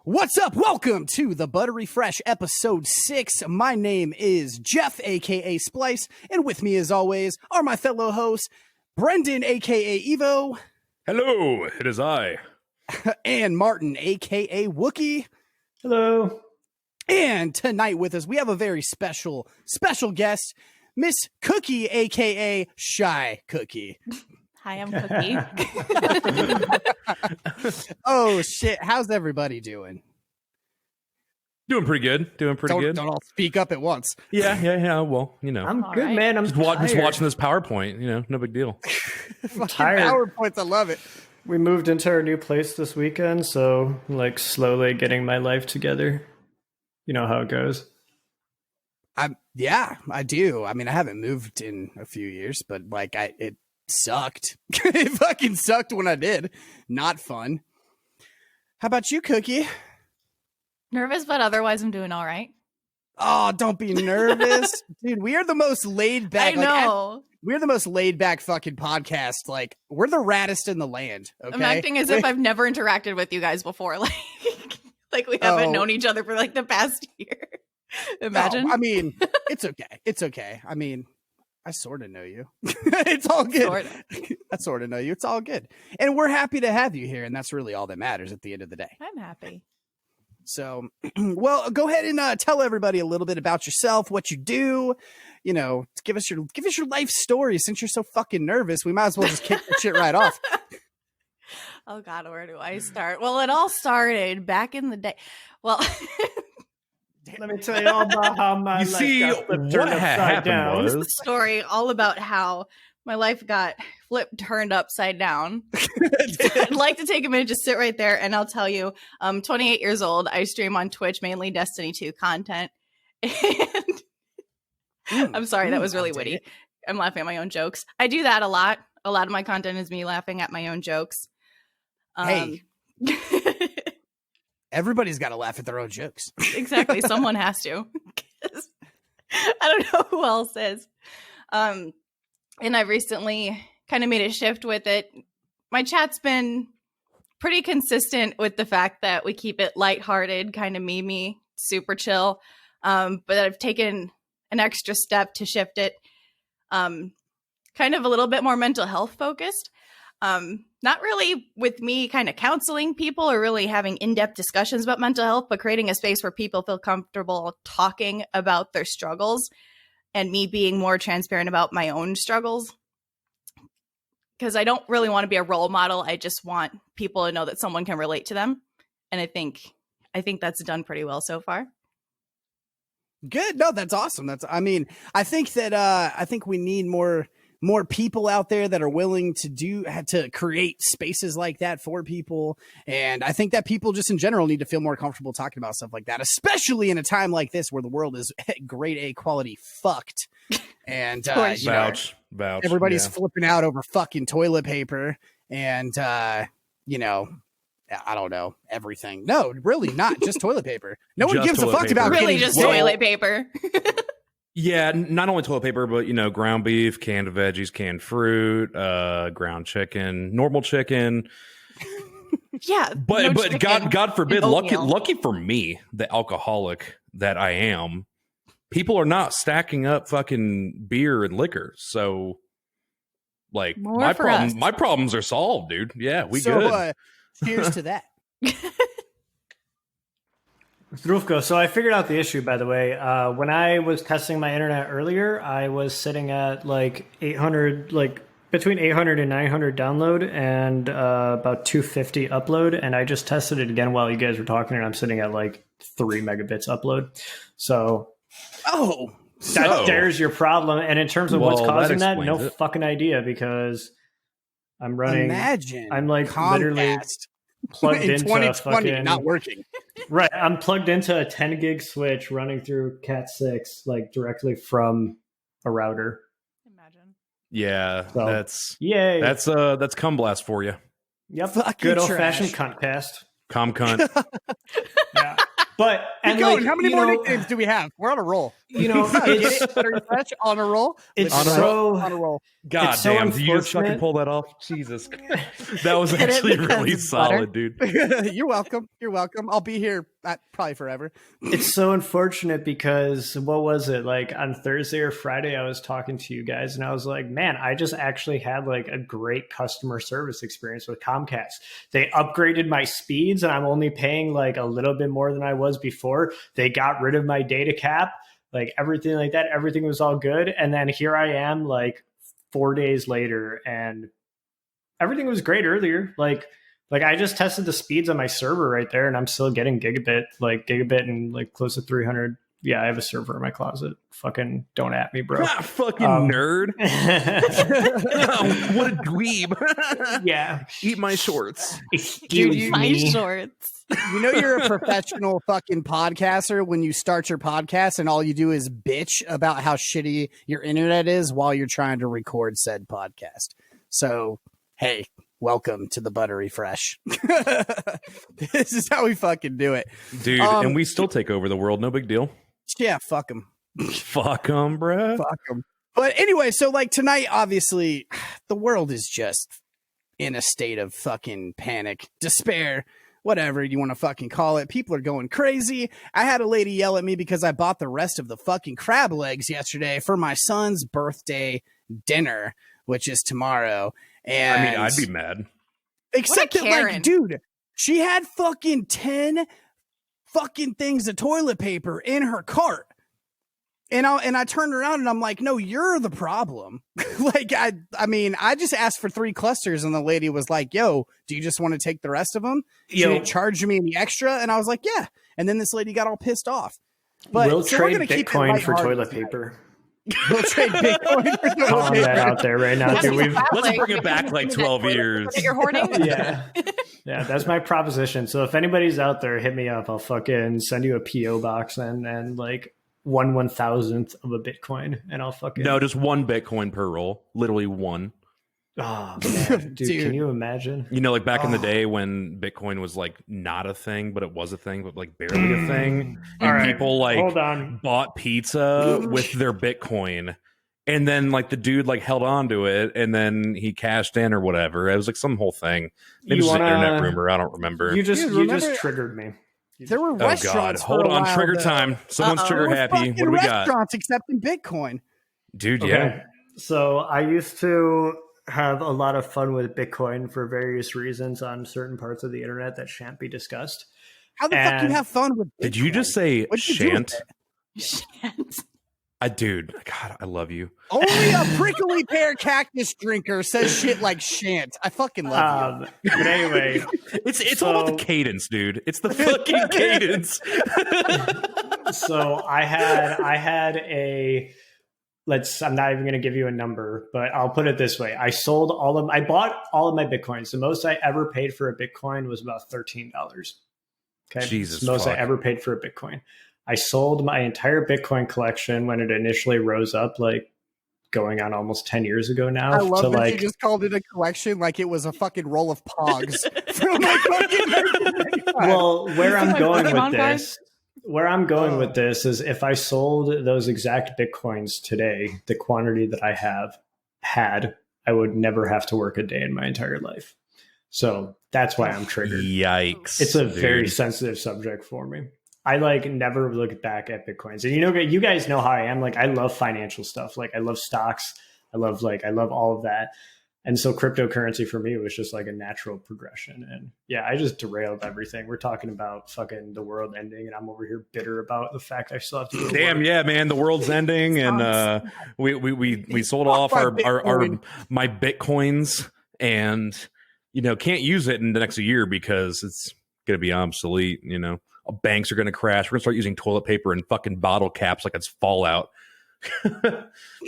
What's up? Welcome to the Buttery Fresh episode 6. My name is Jeff, aka Splice, and with me as always are my fellow hosts, Brendan, aka Evo. Hello, it is I. And Martin, aka Wookie. Hello. And tonight with us, we have a very special guest, Miss Cookie, aka Shy Cookie. Hi, I'm Cookie. Oh, shit. How's everybody doing? Doing pretty good. Don't all speak up at once. Yeah. Well, you know. I'm All good, right. man. I'm just tired. watching this PowerPoint, you know, no big deal. Fucking tired. PowerPoints, I love it. We moved into our new place this weekend, so like slowly getting my life together. You know how it goes. Yeah, I do. I mean, I haven't moved in a few years, but like it sucked. It fucking sucked when I did. Not fun. How about you, Cookie? Nervous, but otherwise I'm doing all right. Oh, don't be nervous. Dude, we are the most laid back. I know. We're the most laid back fucking podcast. Like, we're the raddest in the land. Okay. I'm acting as if I've never interacted with you guys before. Like we haven't known each other for like the past year. Imagine. No, I mean, it's okay. It's okay. I mean, I sort of know you. It's all good. Sorta. I sort of know you. It's all good. And we're happy to have you here. And that's really all that matters at the end of the day. I'm happy. So, well, go ahead and tell everybody a little bit about yourself, what you do. You know, give us your life story. Since you're so fucking nervous, we might as well just kick the shit right off. Oh God, where do I start? Well, it all started back in the day. Well, Let me tell you all about how my You life see, got flipped, what turned upside happened down. was- the story all about how my life got flipped, turned upside down. I'd like to take a minute, just sit right there, and I'll tell you. I'm 28 years old. I stream on Twitch, mainly Destiny 2 content. And I'm sorry, that was really witty. I'm laughing at my own jokes. I do that a lot. A lot of my content is me laughing at my own jokes. Hey. Everybody's got to laugh at their own jokes. Exactly. Someone has to. 'Cause I don't know who else is. And I've recently kind of made a shift with it. My chat's been pretty consistent with the fact that we keep it lighthearted, kind of memey, super chill. But I've taken an extra step to shift it kind of a little bit more mental health focused. Not really with me kind of counseling people or really having in-depth discussions about mental health, but creating a space where people feel comfortable talking about their struggles and me being more transparent about my own struggles. Because I don't really want to be a role model. I just want people to know that someone can relate to them. And I think that's done pretty well so far. Good. No, that's awesome. I think we need more people out there that are willing to create spaces like that for people. And I think that people just in general need to feel more comfortable talking about stuff like that, especially in a time like this where the world is grade A quality fucked. And Vouch. everybody's Yeah. flipping out over fucking toilet paper and, I don't know, everything. No, really not just toilet paper. No one Just gives a toilet fuck paper. about Really getting just sick. toilet paper. Yeah, not only toilet paper, but you know, ground beef, canned veggies, canned fruit, ground chicken, normal chicken. Yeah. But no chicken God forbid, and lucky oatmeal. for me, the alcoholic that I am, people are not stacking up fucking beer and liquor. So like More my for us. problems are solved, dude. Yeah, we So, good. cheers to that. Thrufko. So I figured out the issue, by the way. When I was testing my internet earlier, I was sitting at like 800, like between 800 and 900 download and about 250 upload. And I just tested it again while you guys were talking, and I'm sitting at like 3 megabits upload. So there's your problem. And in terms of what's Well, that causing that, no explains it. fucking idea, because I'm running. Imagine I'm like Comcast literally plugged in into 2020 fucking, not working. Right, I'm plugged into a 10 gig switch running through Cat 6, like directly from a router. Imagine. Yeah, So, that's Yay! that's cum blast for you. Yep, fucking good old trash. fashioned cuntcast. Com cunt. Yeah, but Keep and going. like, How many you more know, nicknames do we have? We're on a roll. You know, Get it's it? Buttery fresh on a roll. It's Listen, so- on a roll. God It's so damn, did you just fucking unfortunate. pull that off? Jesus. That was Did it actually because really it's butter? solid, dude. You're welcome. You're welcome. I'll be here probably forever. It's so unfortunate because what was it, like on Thursday or Friday I was talking to you guys and I was like, man, I just actually had like a great customer service experience with Comcast. They upgraded my speeds and I'm only paying like a little bit more than I was before. They got rid of my data cap, like everything like that. Everything was all good. And then here I am like 4 days later and everything was great earlier. Like I just tested the speeds on my server right there and I'm still getting gigabit and like close to 300. Yeah, I have a server in my closet. Fucking don't at me, bro. Ah, fucking nerd. What a dweeb. Yeah. Eat my shorts. Excuse My me. shorts. You know you're a professional fucking podcaster when you start your podcast and all you do is bitch about how shitty your internet is while you're trying to record said podcast. So, hey, welcome to the Buttery Fresh. This is how we fucking do it. Dude, and we still take over the world. No big deal. Yeah, fuck them. Fuck them, bruh. Fuck them. But anyway, so like tonight, obviously, the world is just in a state of fucking panic, despair, whatever you want to fucking call it. People are going crazy. I had a lady yell at me because I bought the rest of the fucking crab legs yesterday for my son's birthday dinner, which is tomorrow. And I mean, I'd be mad. except What a that, like, Karen. dude, she had fucking 10 fucking things of toilet paper in her cart. And I turned around and I'm like, no, you're the problem. Like, I mean, I just asked for 3 clusters and the lady was like, yo, do you just want to take the rest of them? She Yo. didn't charge me any extra. And I was like, yeah. And then this lady got all pissed off. But We'll so we're trade gonna keep it Bitcoin for lighthearted toilet tonight. paper. We'll trade Bitcoin for toilet Calling paper. that out there right now. Dude, we've, Let's bring it back like 12 years. That you're hoarding? yeah. Yeah, that's my proposition. So if anybody's out there, hit me up. I'll fucking send you a PO box and like 1/1000th of a Bitcoin, and I'll fucking No, just 1 Bitcoin per roll. Literally 1. Oh man, dude, Dude. can you imagine? You know, like back in the Oh. day when Bitcoin was like not a thing, but it was a thing, but like barely a thing. All And right, people like hold on. bought pizza with their Bitcoin. And then like the dude like held on to it and then he cashed in or whatever. It was like some whole thing. Maybe You it's an wanna- internet rumor. I don't remember. You just Dude, you remember- just triggered me. There were Oh God! restaurants. Hold for a on, while, trigger though. time. Someone's Uh-oh. trigger There were happy. fucking What do we got, restaurants accepting Bitcoin. dude? Okay. Yeah, So I used to have a lot of fun with Bitcoin for various reasons on certain parts of the internet that shan't be discussed. How the fuck you And- have fun with Bitcoin? did you just say What'd you do with shan't? it? Shit. Dude, God, I love you. Only a prickly pear cactus drinker says shit like shan't. I fucking love But anyway, It's all about So- the cadence, dude. It's the fucking cadence. so I had a I'm not even going to give you a number, but I'll put it this way. I bought all of my Bitcoins. The most I ever paid for a Bitcoin was about $13. Okay. Jesus It's the most fuck. I ever paid for a Bitcoin. I sold my entire Bitcoin collection when it initially rose up, like going on almost 10 years ago now. I love to that like, you just called it a collection like it was a fucking roll of pogs. From like fucking 1995. well, where I'm my going Pokemon with card? this, where I'm going with this is if I sold those exact Bitcoins today, the quantity that I had, I would never have to work a day in my entire life. So that's why I'm triggered. Yikes! It's a dude. very sensitive subject for me. I like never look back at Bitcoins. And you guys know how I am. Like I love financial stuff. Like I love stocks. I love all of that. And so cryptocurrency for me was just like a natural progression. And yeah, I just derailed everything. We're talking about fucking the world ending and I'm over here bitter about the fact I still have to go to Damn, work. yeah, man. The world's ending, and we sold off my our Bitcoin. my Bitcoins, and can't use it in the next year because it's gonna be obsolete. Banks are gonna crash. We're gonna start using toilet paper and fucking bottle caps like it's Fallout.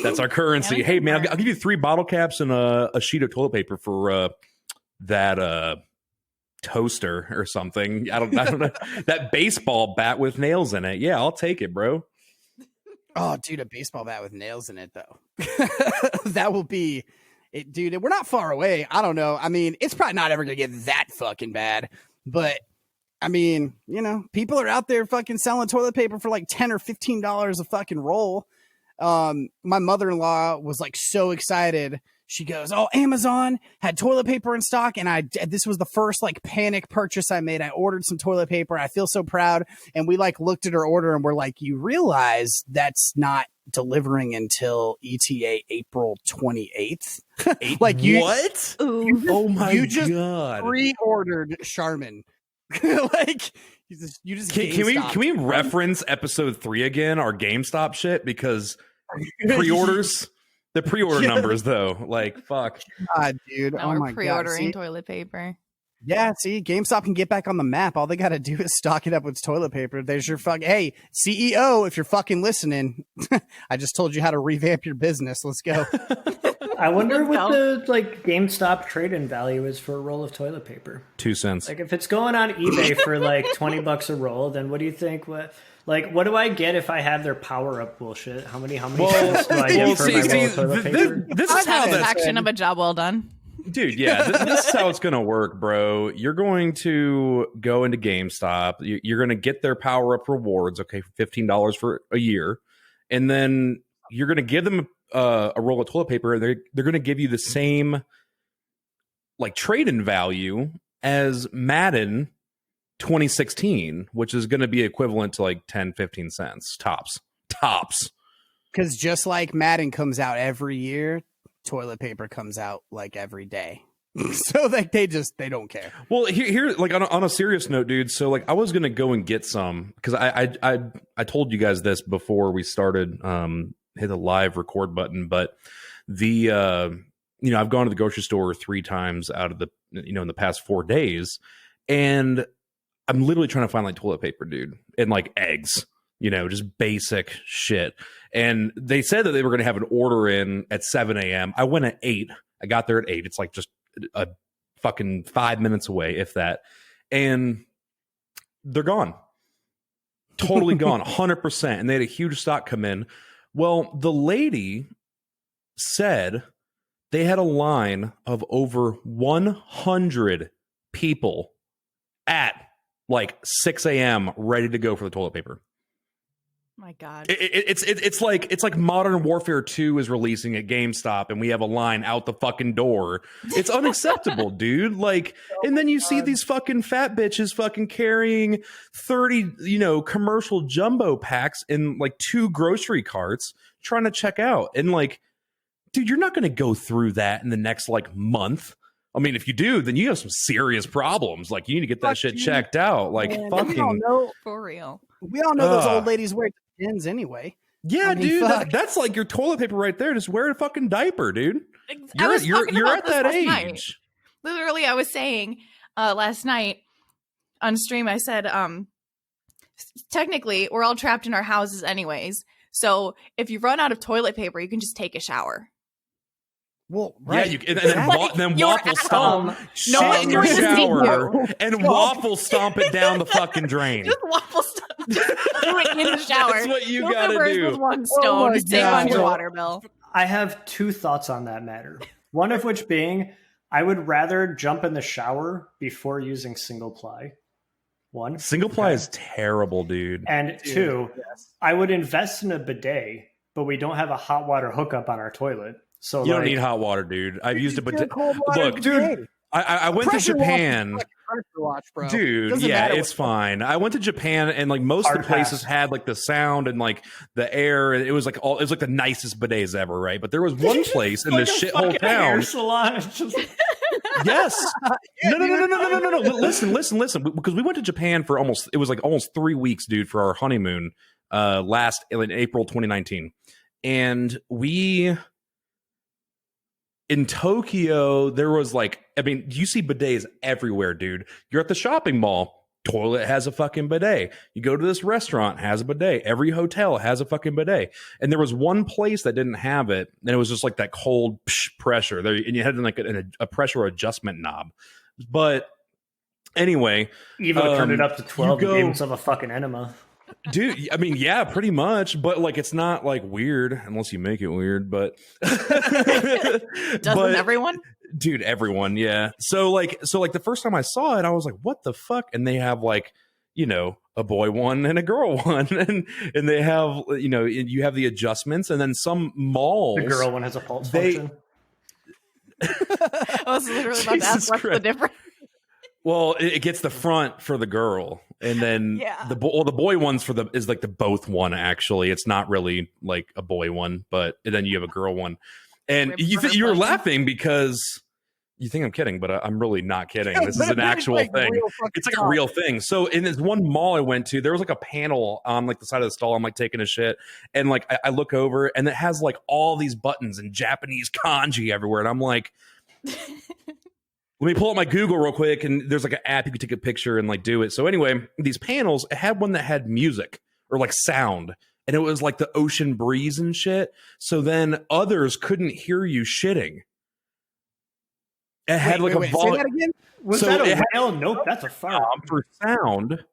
That's our currency. Yeah, Hey, man, I'll give you 3 bottle caps and a sheet of toilet paper for that toaster or something. I don't know. That baseball bat with nails in it. Yeah, I'll take it, bro. Oh, dude, a baseball bat with nails in it, though. That will be it, dude. We're not far away. I don't know. I mean, it's probably not ever going to get that fucking bad, but I mean, people are out there fucking selling toilet paper for like $10 or $15 a fucking roll. My mother-in-law was like so excited. She goes, "Oh, Amazon had toilet paper in stock." And this was the first like panic purchase I made. I ordered some toilet paper. I feel so proud. And we like looked at her order and we're like, you realize that's not delivering until ETA April 28th. Like what? Ooh. Oh my you just God. pre-ordered Charmin. Like you just can we reference episode 3 again, our GameStop shit, because pre-orders, the pre-order numbers though, like fuck. God, dude. Now Oh we're my pre-ordering God. toilet paper. Yeah, see, GameStop can get back on the map. All they got to do is stock it up with toilet paper. There's your hey, CEO, if you're fucking listening, I just told you how to revamp your business. Let's go. I wonder what the like GameStop trade-in value is for a roll of toilet paper. 2 cents. Like if it's going on eBay for like $20 a roll, then what do you think? What do I get if I have their power-up bullshit? How many rolls do I get for my roll of toilet paper? This is how that's Satisfaction of a job well done. Dude, yeah, this is how it's going to work, bro. You're going to go into GameStop. You're going to get their power-up rewards, okay, for $15 for a year. And then you're going to give them a roll of toilet paper. They're going to give you the same like trade-in value as Madden 2016, which is going to be equivalent to like 10, 15 cents tops. Because just like Madden comes out every year, toilet paper comes out like every day. So like they don't care. Well, here like on a serious note, dude. So like I was gonna go and get some because I told you guys this before we started hit the live record button, but the I've gone to the grocery store 3 times out of the in the past 4 days, and I'm literally trying to find like toilet paper, dude, and like eggs. Just basic shit. And they said that they were going to have an order in at 7 a.m. I went at 8. I got there at 8. It's like just a fucking 5 minutes away, if that. And they're gone. Totally gone. 100%. And they had a huge stock come in. Well, the lady said they had a line of over 100 people at like 6 a.m. ready to go for the toilet paper. My God. It's like Modern Warfare 2 is releasing at GameStop and we have a line out the fucking door. It's unacceptable, dude. Like, and then you see these fucking fat bitches fucking carrying 30, commercial jumbo packs in like 2 grocery carts trying to check out. And like, dude, you're not going to go through that in the next like month. I mean, if you do, then you have some serious problems. Like, you need to get that shit checked out. Like, fucking For real. We all know those old ladies wear pins anyway. Yeah, I mean, dude, that's like your toilet paper right there. Just wear a fucking diaper, dude. You're at that age. Night. Literally, I was saying last night on stream, I said, technically, we're all trapped in our houses anyways. So if you run out of toilet paper, you can just take a shower. Well, right. Yeah, then waffle stomp. No Shit in your shower and waffle stomp it down the fucking drain. Just waffle stomp. Just do it in the shower. That's what you gotta do. With one stone. Just save on your water bill. I have 2 thoughts on that matter. One of which being, I would rather jump in the shower before using single ply. One. Single ply is terrible, dude. And 2, I would invest in a bidet, but we don't have a hot water hookup on our toilet. So you don't need hot water, dude. I've used a bidet. Look, dude, I went to Japan. Watch, bro. Dude, yeah, it's fine. I went to Japan and like most of the places had like the sound and like the air. It was like the nicest bidets ever, right? But there was one place in this shithole town. Salon. Yes. No. Listen. Because we went to Japan for almost 3 weeks, dude, for our honeymoon in April 2019. And in Tokyo, there was you see bidets everywhere, dude. You're at the shopping mall, toilet has a fucking bidet. You go to this restaurant, has a bidet. Every hotel has a fucking bidet. And there was one place that didn't have it, and it was just like that cold pressure there, and you had like a pressure adjustment knob. But anyway, Evo turned it up to 12 and gave himself a fucking enema. Dude, I mean, yeah, pretty much, but like it's not like weird unless you make it weird. But doesn't everyone? dude, everyone, yeah. So like the first time I saw it, I was like, what the fuck? And they have like, you know, a boy one and a girl one, and they have, you know, you have the adjustments, and then some malls, The girl one has a pulse function. I was literally about to ask what's the difference. Well, it gets the front for the girl, and then the boy one's is like the both one. Actually, it's not really like a boy one, but then you have a girl one, and you were laughing because you think I'm kidding, but I'm really not kidding. This is an actual thing. It's like a real thing. So in this one mall I went to, there was like a panel on like the side of the stall. I'm like taking a shit, and like I look over, and it has like all these buttons and Japanese kanji everywhere, and I'm like. Let me pull up my Google real quick, and there's like an app you could take a picture and like do it. So anyway, these panels, it had one that had music or like sound, and it was like the ocean breeze and shit. So then others couldn't hear you shitting. It had like a say that again? Was that a whale? Nope, that's a fart. For sound.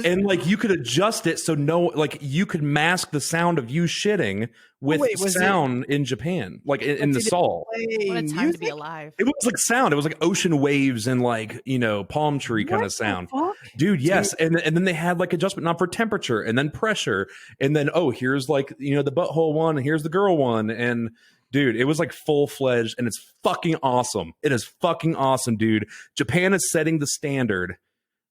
And like you could adjust it so like you could mask the sound of you shitting with sound in Japan, like in the stall. What a time to be alive! It was like sound. It was like ocean waves and like, you know, palm tree kind of sound, dude. Yes, and then they had like adjustment knob for temperature and then pressure, and then here's like, you know, the butthole one, and here's the girl one, and dude, it was like full fledged, and it's fucking awesome. It is fucking awesome, dude. Japan is setting the standard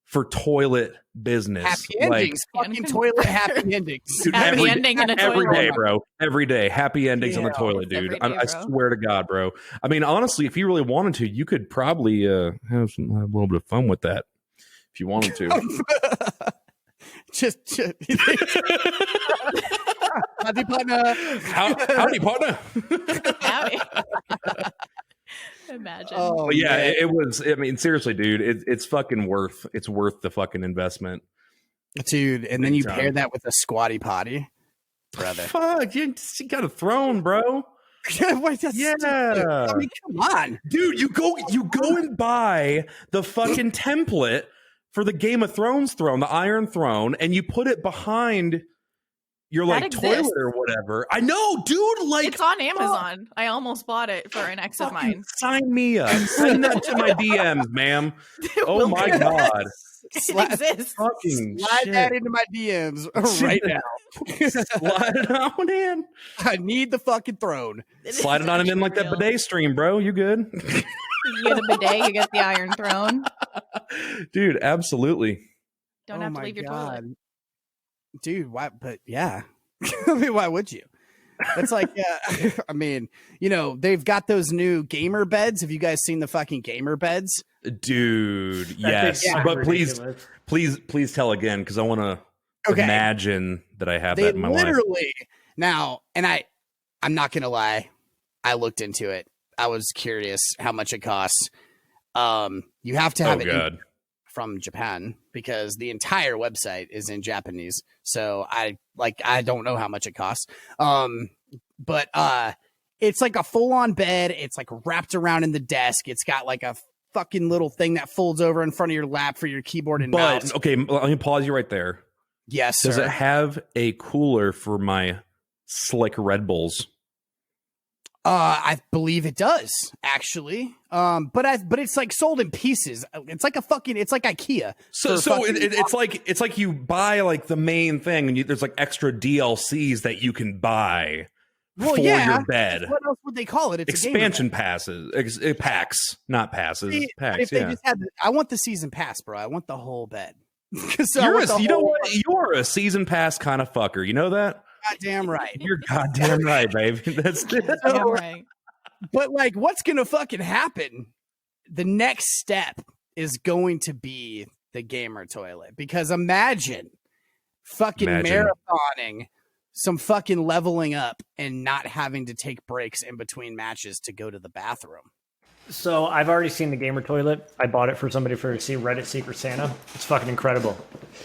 for toilet business. Happy endings. Like, fucking toilet happy endings. Dude, happy ending in a toilet. Every day, bro. Every day. Happy endings on the toilet, dude. Day, I swear to God, bro. I mean, honestly, if you really wanted to, you could probably have a little bit of fun with that if you wanted to. just howdy, partner. Howdy, partner. Howdy. Imagine. Oh, but yeah, it was. I mean, seriously, dude, it's fucking worth. It's worth the fucking investment, dude. And then you pair that with a squatty potty, brother. Fuck, you got a throne, bro. Wait, yeah, I mean, come on, dude. You go and buy the fucking template for the Game of Thrones throne, the Iron Throne, and you put it behind your like toilet or whatever. I know, dude. Like, it's on Amazon. I almost bought it for an ex of mine. Sign me up. Send that to my DMs, ma'am. Oh my God. It exists. Slide that into my DMs right now. Slide it on in. I need the fucking throne. Slide it on and in like that bidet stream, bro. You good? You get a bidet, you get the Iron Throne. Dude, absolutely. Don't have to leave your toilet. Dude, why? But yeah, I mean, why would you? It's like, I mean, you know, they've got those new gamer beds. Have you guys seen the fucking gamer beds? Dude, yes. But please tell again, because I want to imagine that I have that in my life. Literally now, and I'm not gonna lie, I looked into it. I was curious how much it costs. You have to have it from Japan because the entire website is in Japanese. So I don't know how much it costs. But it's like a full on bed. It's like wrapped around in the desk. It's got like a fucking little thing that folds over in front of your lap for your keyboard and mouse. Okay, let me pause you right there. Yes, Does it have a cooler for my slick Red Bulls? I believe it does actually. But it's like sold in pieces. It's like it's like IKEA. It's like you buy like the main thing, and there's like extra DLCs that you can buy for your bed. What else would they call it? It's expansion passes, packs, not passes. Packs. If they just had I want the season pass, bro. I want the whole bed. You're a season pass kind of fucker. You know that? Goddamn right. You're goddamn right, babe. That's goddamn right. But like, what's gonna fucking happen? The next step is going to be the gamer toilet, because imagine marathoning some fucking leveling up and not having to take breaks in between matches to go to the bathroom. So I've already seen the gamer toilet. I bought it for somebody for Reddit Secret Santa. It's fucking incredible.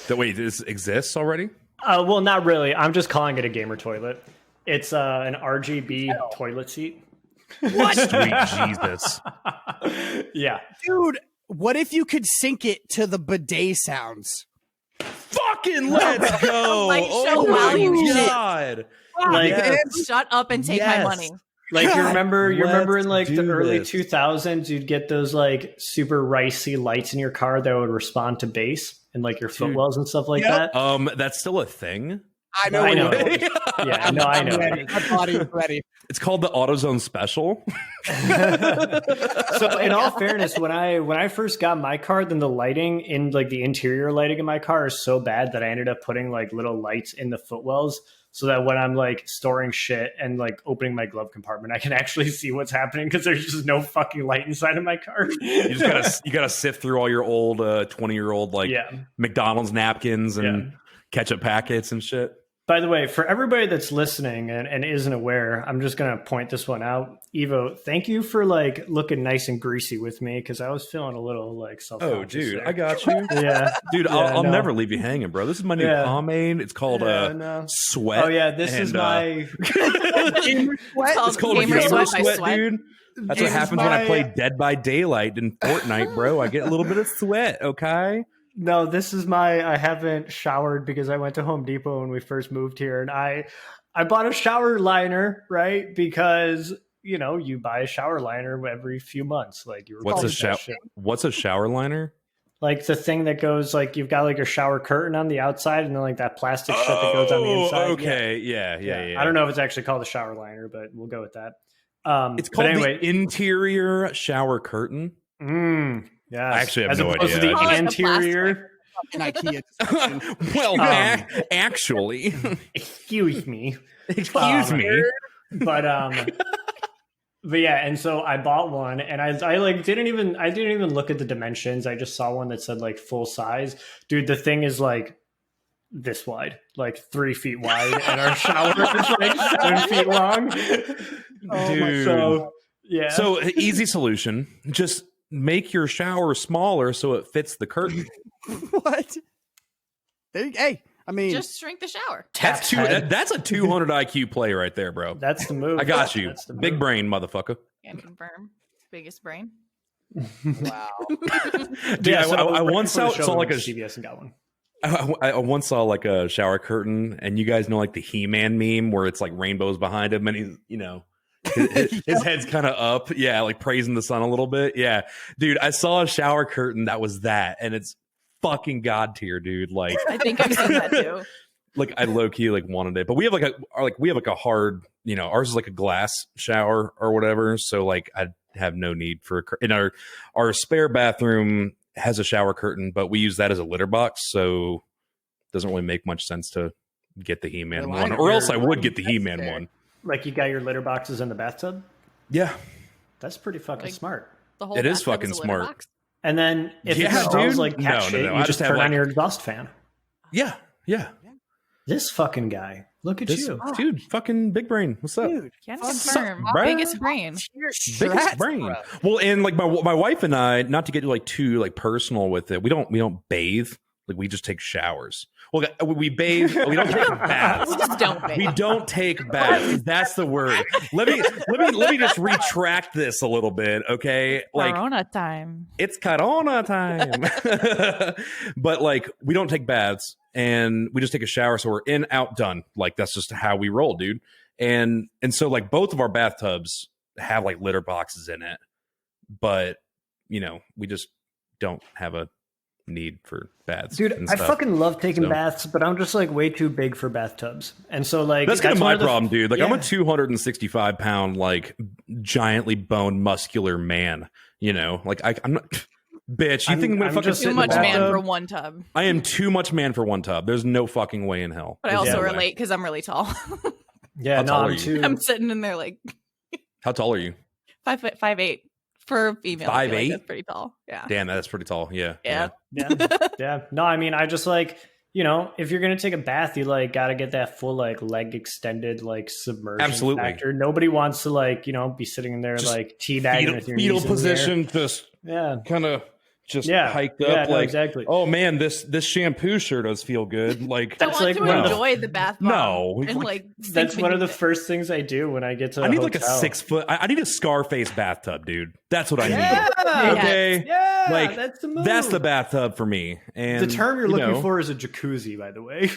Wait, this exists already? Well, not really. I'm just calling it a gamer toilet. It's an RGB toilet seat. What? Sweet Jesus. Yeah. Dude, what if you could sync it to the bidet sounds? Fucking let's go. Oh my God. Like, shut up and take my money. Like you remember in like the do early this. 2000s, you'd get those like super ricey lights in your car that would respond to bass and like your footwells and stuff like that. That's still a thing. I know. I know. It is. Yeah, no, I know. Ready. My body's ready. It's called the AutoZone Special. So in all fairness, when I first got my car, then the lighting in like the interior lighting in my car is so bad that I ended up putting like little lights in the footwells so that when I'm like storing shit and like opening my glove compartment, I can actually see what's happening because there's just no fucking light inside of my car. You gotta sift through all your old 20-year-old like McDonald's napkins and ketchup packets and shit. By the way, for everybody that's listening and isn't aware, I'm just going to point this one out. Evo, thank you for like looking nice and greasy with me because I was feeling a little like self-conscious. Oh, dude, there. I got you. Yeah. Dude, I'll never leave you hanging, bro. This is my new pomade. It's called Sweat. Oh, yeah, this is my... It's called Gamer Gamer Sweat by Sweat, Sweat. dude. That's what happens when I play Dead by Daylight in Fortnite, bro. I get a little bit of sweat, okay? No, this is I haven't showered because I went to Home Depot when we first moved here, and I bought a shower liner, right? Because, you know, you buy a shower liner every few months. Like What's a shower liner? Like the thing that goes like you've got like your shower curtain on the outside and then like that plastic shit that goes on the inside. Okay, yeah. I don't know if it's actually called a shower liner, but we'll go with that. It's called the interior shower curtain. Yeah, I actually have as no opposed idea. to the interior. IKEA. Well, actually, excuse me, but yeah, and so I bought one, and I like didn't even look at the dimensions. I just saw one that said like full size. Dude, the thing is like this wide, like 3 feet wide, and our shower is like 7 feet long. Dude. So yeah, so easy solution: just make your shower smaller so it fits the curtain. What? Hey, I mean, just shrink the shower. That's a 200 IQ play right there, bro. That's the move. I got you. Big brain, motherfucker. Can confirm. Biggest brain. wow. Dude, Yeah, I once saw like a CVS and got one. I once saw like a shower curtain, and you guys know like the He-Man meme where it's like rainbows behind him, and he's, you know, his head's kind of up, like praising the sun a little bit. Yeah, dude, I saw a shower curtain that was that, and it's fucking god tier, dude. Like, I think I've seen that too. Like, I low key like wanted it, but we have like a hard, you know, ours is like a glass shower or whatever. So like, I have no need for in our spare bathroom has a shower curtain, but we use that as a litter box, so it doesn't really make much sense to get the He-Man one, or else I would get the He-Man one. Like you got your litter boxes in the bathtub? Yeah. That's pretty fucking smart. The whole it is bathtub fucking a litter smart. box? And then if it smells like cat shit, you just turn on your exhaust fan. Yeah. This fucking guy. Look at you. Dude, fucking big brain. What's up? Dude, Can confirm. Bro. Biggest brain. Biggest brain. Bro. Well, and like my wife and I, not to get like too like personal with it, we don't bathe. Like, we just take showers. Well, we bathe. We don't take baths. We don't take baths. That's the word. Let me just retract this a little bit, okay? Like, Corona time. It's Corona time. But like, we don't take baths, and we just take a shower. So we're in, out, done. Like, that's just how we roll, dude. And so like, both of our bathtubs have like litter boxes in it, but you know, we just don't have a need for baths. Dude, I fucking love taking baths, but I'm just like way too big for bathtubs. And so like that's kind of my problem, dude. Like, I'm a 265 pound, like giantly boned, muscular man. You know, like I'm not. Bitch, you think I'm gonna fucking too much man for one tub? I am too much man for one tub. There's no fucking way in hell. But I also relate because I'm really tall. Yeah, no, I'm sitting in there like. How tall are you? 5'8" for a female. 5'8"? That's pretty tall. Yeah. Damn, that's pretty tall. Yeah. Yeah. No, I mean, I just like, you know, if you're gonna take a bath, you like got to get that full like leg extended like submersion factor. Nobody wants to like, you know, be sitting in there just like teabagging with your fetal knees position, just kind of just hiked up. Like, exactly. Oh man, this shampoo sure does feel good. Like, that's like enjoy the bath bomb. No, and like that's one of the first things I do when I get to. I need like a 6 foot. I need a Scarface bathtub, dude. That's what I need. Okay, like that's the move. That's the bathtub for me. And the term you're looking for is a jacuzzi, by the way.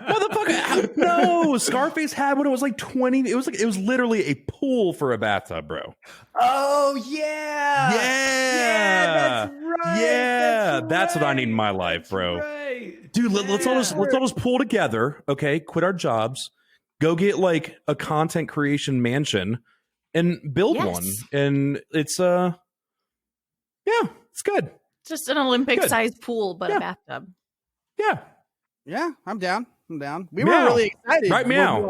Motherfucker, No, Scarface had one. It was like 20. It was literally a pool for a bathtub, bro. Oh yeah, Yeah, that's right. yeah, that's what I need in my life, bro. Right. Dude, let's all just pull together, okay? Quit our jobs, go get like a content creation mansion, and build one. And it's yeah, it's good. Just an Olympic-sized pool, but a bathtub. Yeah, I'm down. We were really excited. Right, meow.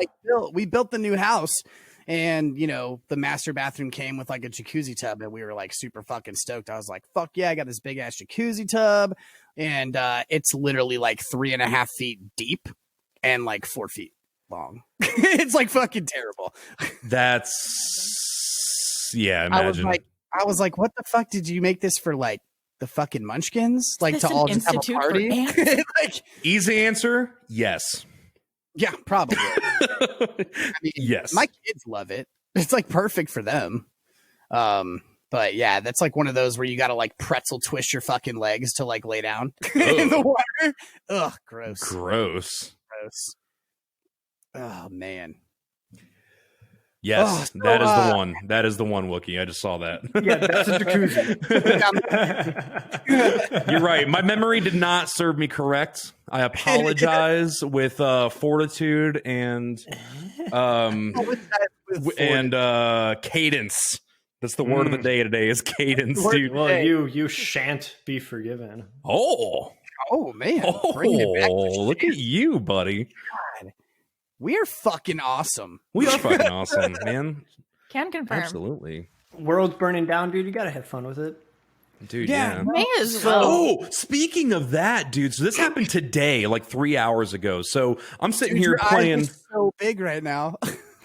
We built the new house, and the master bathroom came with like a jacuzzi tub, and we were like super fucking stoked. I was like, "Fuck yeah!" I got this big ass jacuzzi tub, and it's literally like 3.5 feet deep and like 4 feet long. It's like fucking terrible. That's imagine. I was like, "What the fuck did you make this for?" Like the fucking munchkins, like to all just have a party. Like, easy answer, yes. Yeah, probably. I mean, yes, my kids love it. It's like perfect for them. But yeah, that's like one of those where you got to like pretzel twist your fucking legs to like lay down in the water. Ugh, gross. Oh man. Yes, that is the one. That is the one, Wookie. I just saw that. Yeah, that's a jacuzzi. You're right. My memory did not serve me correct. I apologize with fortitude and cadence. That's the word of the day today is cadence, dude. Well, you shan't be forgiven. Oh man. Bringing it back to look at you, buddy. God. We are fucking awesome. We are fucking awesome, man. Can confirm. Absolutely. World's burning down, dude. You gotta have fun with it. Dude, yeah. May as well. Oh, speaking of that, dude. So this happened today, like 3 hours ago. So I'm sitting here playing. Eyes are so big right now.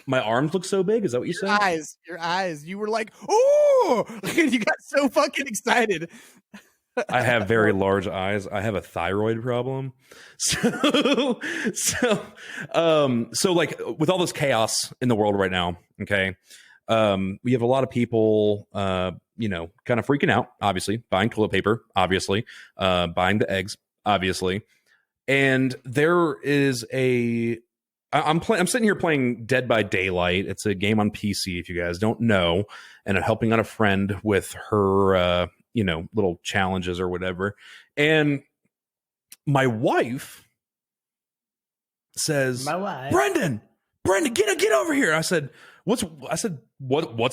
My arms look so big. Is that what you said? Your eyes. You were like, oh! You got so fucking excited. I have very large eyes. I have a thyroid problem. So like with all this chaos in the world right now, okay, we have a lot of people, kind of freaking out, obviously, buying toilet paper, obviously, buying the eggs, obviously. And there is I'm sitting here playing Dead by Daylight. It's a game on PC, if you guys don't know, and I'm helping out a friend with her, little challenges or whatever. And my wife says, Brendan, get over here. I said, what's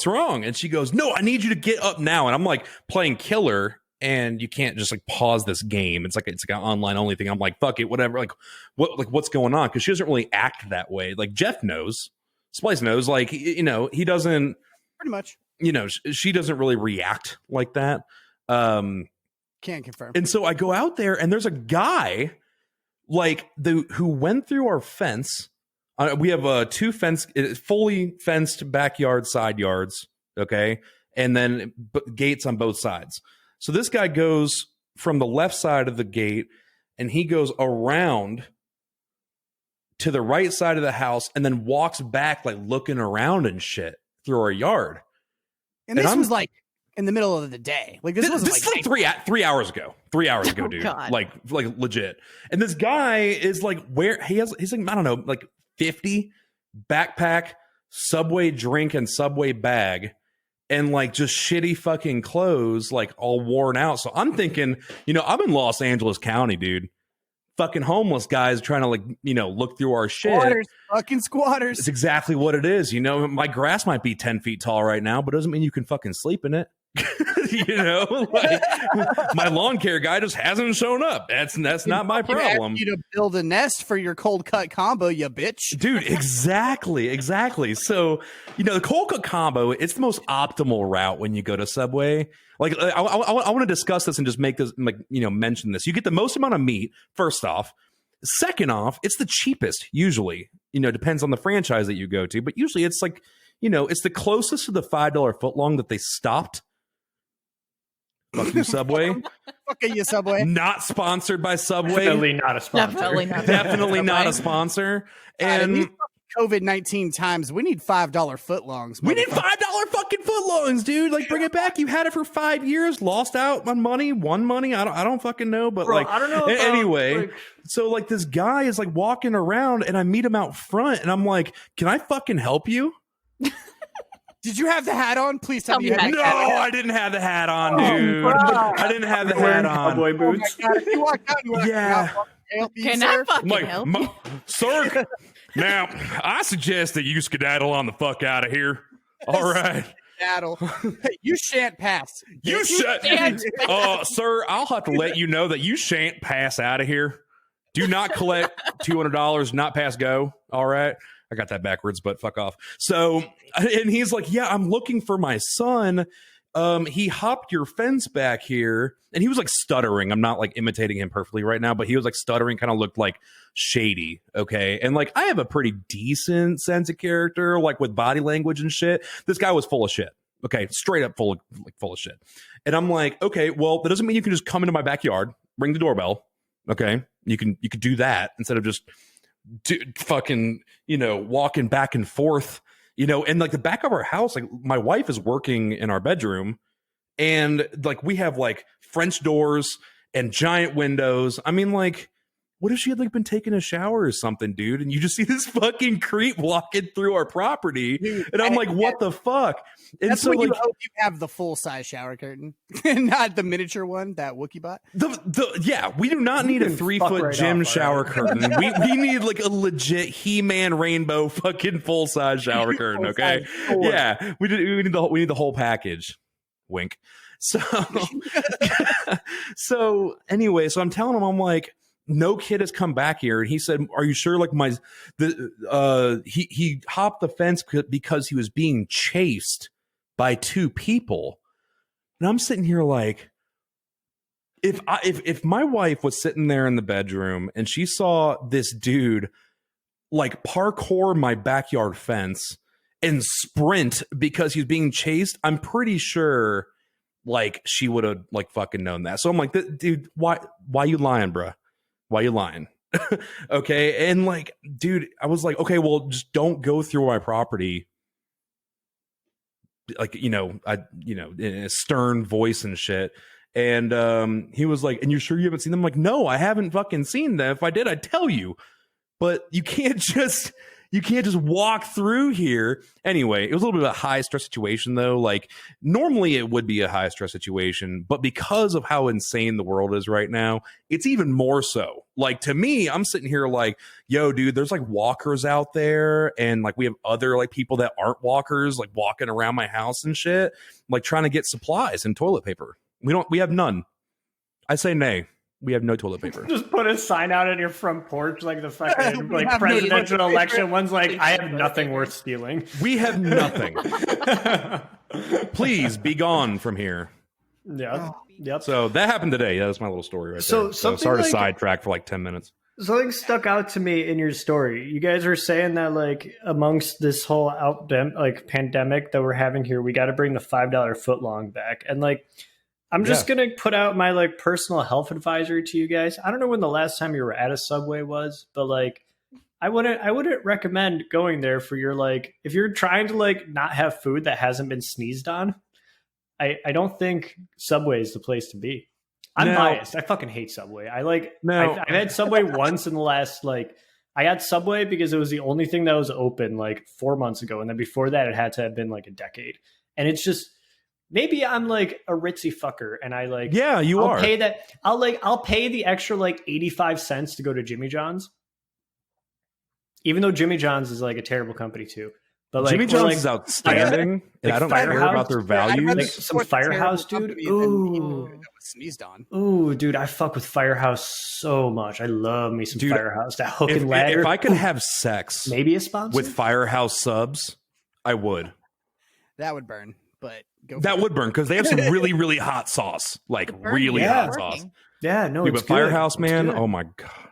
wrong? And she goes, no, I need you to get up now. And I'm like playing killer, and you can't just like pause this game. It's like an online only thing. I'm like, fuck it, whatever. Like what's going on? Cause she doesn't really act that way. Like Jeff knows, Splice knows, like, he doesn't pretty much, she doesn't really react like that. Can't confirm. And so I go out there, and there's a guy who went through our fence. We have fully fenced backyard, side yards. Okay. And then gates on both sides. So this guy goes from the left side of the gate, and he goes around to the right side of the house, and then walks back, like looking around and shit through our yard. And this was like in the middle of the day. Like this was like 3 hours ago. 3 hours ago, dude. God. Like legit. And this guy is like, he's like, I don't know, like 50 backpack, Subway drink, and Subway bag, and like just shitty fucking clothes, like all worn out. So I'm thinking, I'm in Los Angeles County, dude. Fucking homeless guys trying to look through our shit. Fucking squatters. It's exactly what it is. My grass might be 10 feet tall right now, but it doesn't mean you can fucking sleep in it. My lawn care guy just hasn't shown up. That's not my problem. You to build a nest for your cold cut combo, you bitch, dude. Exactly. So the cold cut combo, it's the most optimal route when you go to Subway. Like I want to discuss this and just make this mention this. You get the most amount of meat. First off, second off, it's the cheapest usually. Depends on the franchise that you go to, but usually it's like it's the closest to the $5 footlong that they stopped. Fuck you, Subway. Fuck you, Subway. Not sponsored by Subway. Definitely not a sponsor. Definitely not a sponsor. And COVID-19 times, we need $5 footlongs. We need $5 fucking footlongs, dude. Like, bring it back. You had it for 5 years, lost out on money, won money. I don't fucking know, but Bro, like, I don't know. anyway, so like this guy is like walking around, and I meet him out front, and I'm like, "Can I fucking help you?" Did you have the hat on? Please tell me you Tell had me the No, hat on. I didn't have the hat on, dude. I didn't have the hat on. Cowboy Oh my boots. God, if you walk down, you walk Yeah. out, help you, Can sir? I fucking Like, help you? sir, now I suggest that you skedaddle on the fuck out of here. All right. Skedaddle. Hey, you shan't pass. You shut, sir. I'll have to let you know that you shan't pass out of here. Do not collect $200. Not pass go. All right. I got that backwards, but fuck off. So, and he's like, "Yeah, I'm looking for my son. He hopped your fence back here," and he was like stuttering. I'm not like imitating him perfectly right now, but he was like stuttering, kind of looked like shady. Okay, and like I have a pretty decent sense of character, like with body language and shit. This guy was full of shit. Okay, straight up full of shit. And I'm like, okay, well, that doesn't mean you can just come into my backyard, ring the doorbell. Okay, you could do that instead of just fucking, walking back and forth, and like the back of our house, like my wife is working in our bedroom, and like we have like French doors and giant windows. I mean, like, what if she had like been taking a shower or something, dude? And you just see this fucking creep walking through our property, dude, and I'm like, what the fuck? And that's so when like, you hope you have the full size shower curtain, not the miniature one that Wookie bought. Yeah, we do not need a 3-foot right gym off, shower right? curtain. We need like a legit He-Man rainbow fucking full size shower curtain. Okay, yeah, we need the whole package. Wink. So anyway, so I'm telling him, I'm like, no kid has come back here, and he said, "Are you sure?" Like he hopped the fence because he was being chased by 2 people, and I'm sitting here like, if my wife was sitting there in the bedroom and she saw this dude like parkour my backyard fence and sprint because he's being chased, I'm pretty sure like she would have like fucking known that. So I'm like, dude, why you lying, bruh? Why you lying? Okay. And like, dude, I was like, okay, well, just don't go through my property. Like, in a stern voice and shit. And he was like, "And you're sure you haven't seen them?" I'm like, "No, I haven't fucking seen them. If I did, I'd tell you. But you can't just walk through here." Anyway, it was a little bit of a high stress situation though. Like normally it would be a high stress situation, but because of how insane the world is right now, it's even more so. Like to me, I'm sitting here like, yo, dude, there's like walkers out there, and like we have other like people that aren't walkers like walking around my house and shit, like trying to get supplies and toilet paper. We have none. I say nay. We have no toilet paper. Just put a sign out on your front porch like the fucking like presidential election one's like, "I have nothing worth stealing." We have nothing. Please be gone from here. Yeah. Yep. So that happened today. Yeah, that's my little story right So there. something sorry to like- sidetrack for like 10 minutes. Something stuck out to me in your story. You guys were saying that like amongst this whole pandemic that we're having here, we got to bring the $5 footlong back. And like, I'm just going to put out my like personal health advisory to you guys. I don't know when the last time you were at a Subway was, but like I wouldn't recommend going there for your like, if you're trying to like not have food that hasn't been sneezed on. I don't think Subway is the place to be. I'm biased. I fucking hate Subway. I've had Subway once in the last like, I got Subway because it was the only thing that was open like 4 months ago. And then before that, it had to have been like a decade. And it's just, maybe I'm like a ritzy fucker and I like, yeah, you I'll are. pay that. I'll pay the extra like 85 cents to go to Jimmy John's. Even though Jimmy John's is like a terrible company too. But like Jimmy John's like, is outstanding, and I don't care about their values. like some Firehouse, dude. Ooh, that was sneezed on. Ooh, dude, I fuck with Firehouse so much. I love me some Firehouse. That hook and ladder. If I could have sex, maybe a sponsor with Firehouse subs, I would. That would burn, but that would burn because they have some really, really hot sauce, like really hot sauce. Yeah, no, dude, it's but good. Firehouse, man, oh my god,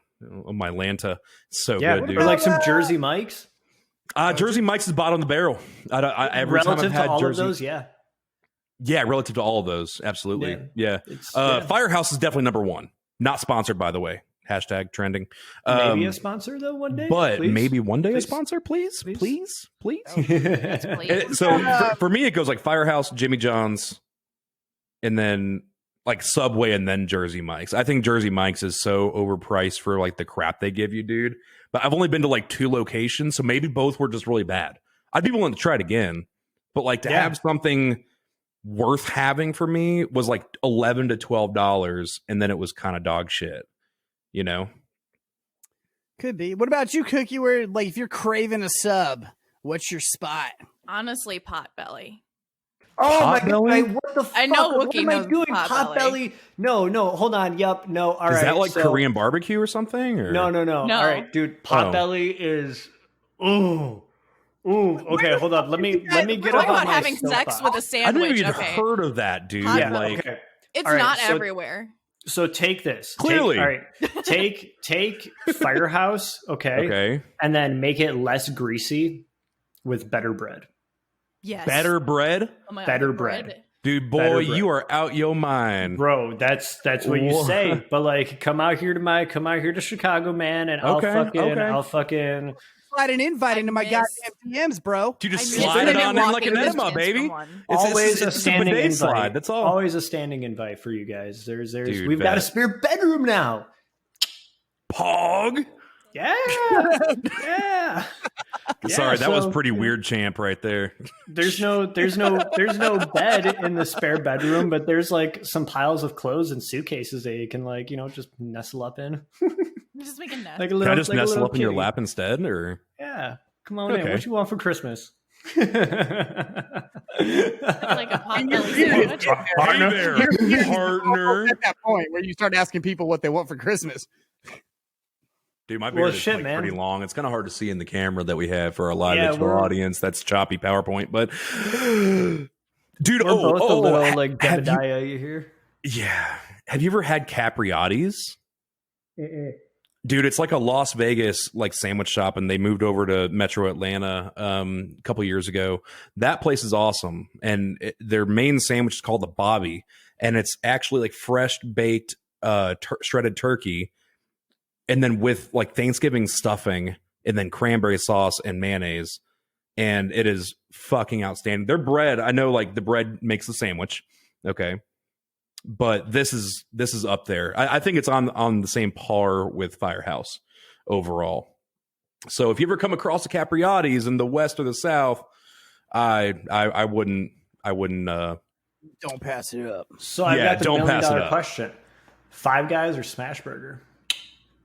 oh my Lanta, so good, dude. Or like some Jersey Mike's. Jersey Mike's is bottom of the barrel. Every relative time I've had to all Jersey, of those, yeah, relative to all of those, absolutely, yeah. Yeah. Firehouse is definitely number one. Not sponsored, by the way. Hashtag trending. Maybe a sponsor though one day, but please. maybe one day Please. a sponsor, please. Yes, please. So for me, it goes like Firehouse, Jimmy John's, and then like Subway, and then Jersey Mike's. I think Jersey Mike's is so overpriced for like the crap they give you, dude. But I've only been to like 2 locations, so maybe both were just really bad. I'd be willing to try it again, but like to have something worth having for me was like $11 to $12, and then it was kind of dog shit, you know. Could be. What about you, Cookie? Where like if you're craving a sub, what's your spot? Honestly, Potbelly. Oh my Potbelly? god! What the fuck? I know What Wookie am I knows doing? Potbelly. Potbelly? No. Hold on. Yup. No. All right. Is that like so- Korean barbecue or something? Or? No. No. All right, dude. Potbelly is. Ooh. Okay, hold up. Let me get Talk up on about my having sex soapbox. with a I sandwich. never even Okay, heard of that, dude. Yeah. Like, Okay. it's All right, not so- everywhere. So take this. Clearly. All right. Take Firehouse. okay, And then make it less greasy with better bread. Yes. better bread, Oh my God, better the bread. dude. Better Boy, bread. you are out your mind. Bro, that's what you Whoa. say. But like, come out here to Chicago, man, and Okay, I'll fucking. Slide an invite into my miss- goddamn DMs, bro. You just I miss slide it internet on in like walking an enema, distance baby. from one. Always a standing bidet invite. slide. That's all. Always a standing invite for you guys. Dude, We've got a bet. spare bedroom now. Pog. Yeah. Yeah. Sorry, that was so pretty weird, champ, right there. There's no bed in the spare bedroom, but there's like some piles of clothes and suitcases that you can like, just nestle up in. Just make a nest. Like a Can little, I just like a nestle little up in your kitty. lap instead, or Yeah. Come on in. Okay. What you want for Christmas? Like a Potbelly sandwich. Partner. Hey there, partner. At that point where you start asking people what they want for Christmas. Dude, my Well, beard is shit, like man. pretty long. It's kind of hard to see in the camera that we have for our live Yeah, visual we're- audience. That's choppy PowerPoint, but dude, We're both a little like have you- Debediah, you hear? yeah. Have you ever had Capriati's? Dude, it's like a Las Vegas like sandwich shop, and they moved over to Metro Atlanta a couple years ago. That place is awesome, and their main sandwich is called the Bobby, and it's actually like fresh baked shredded turkey, and then with like Thanksgiving stuffing, and then cranberry sauce and mayonnaise, and it is fucking outstanding. Their bread, I know, like the bread makes the sandwich, okay. But this is up there. I think it's on the same par with Firehouse overall. So if you ever come across a Capriati's in the West or the South, I wouldn't. Don't pass it up. So I've Yeah, got the don't $1 pass it million up. question. Five Guys or Smash Burger?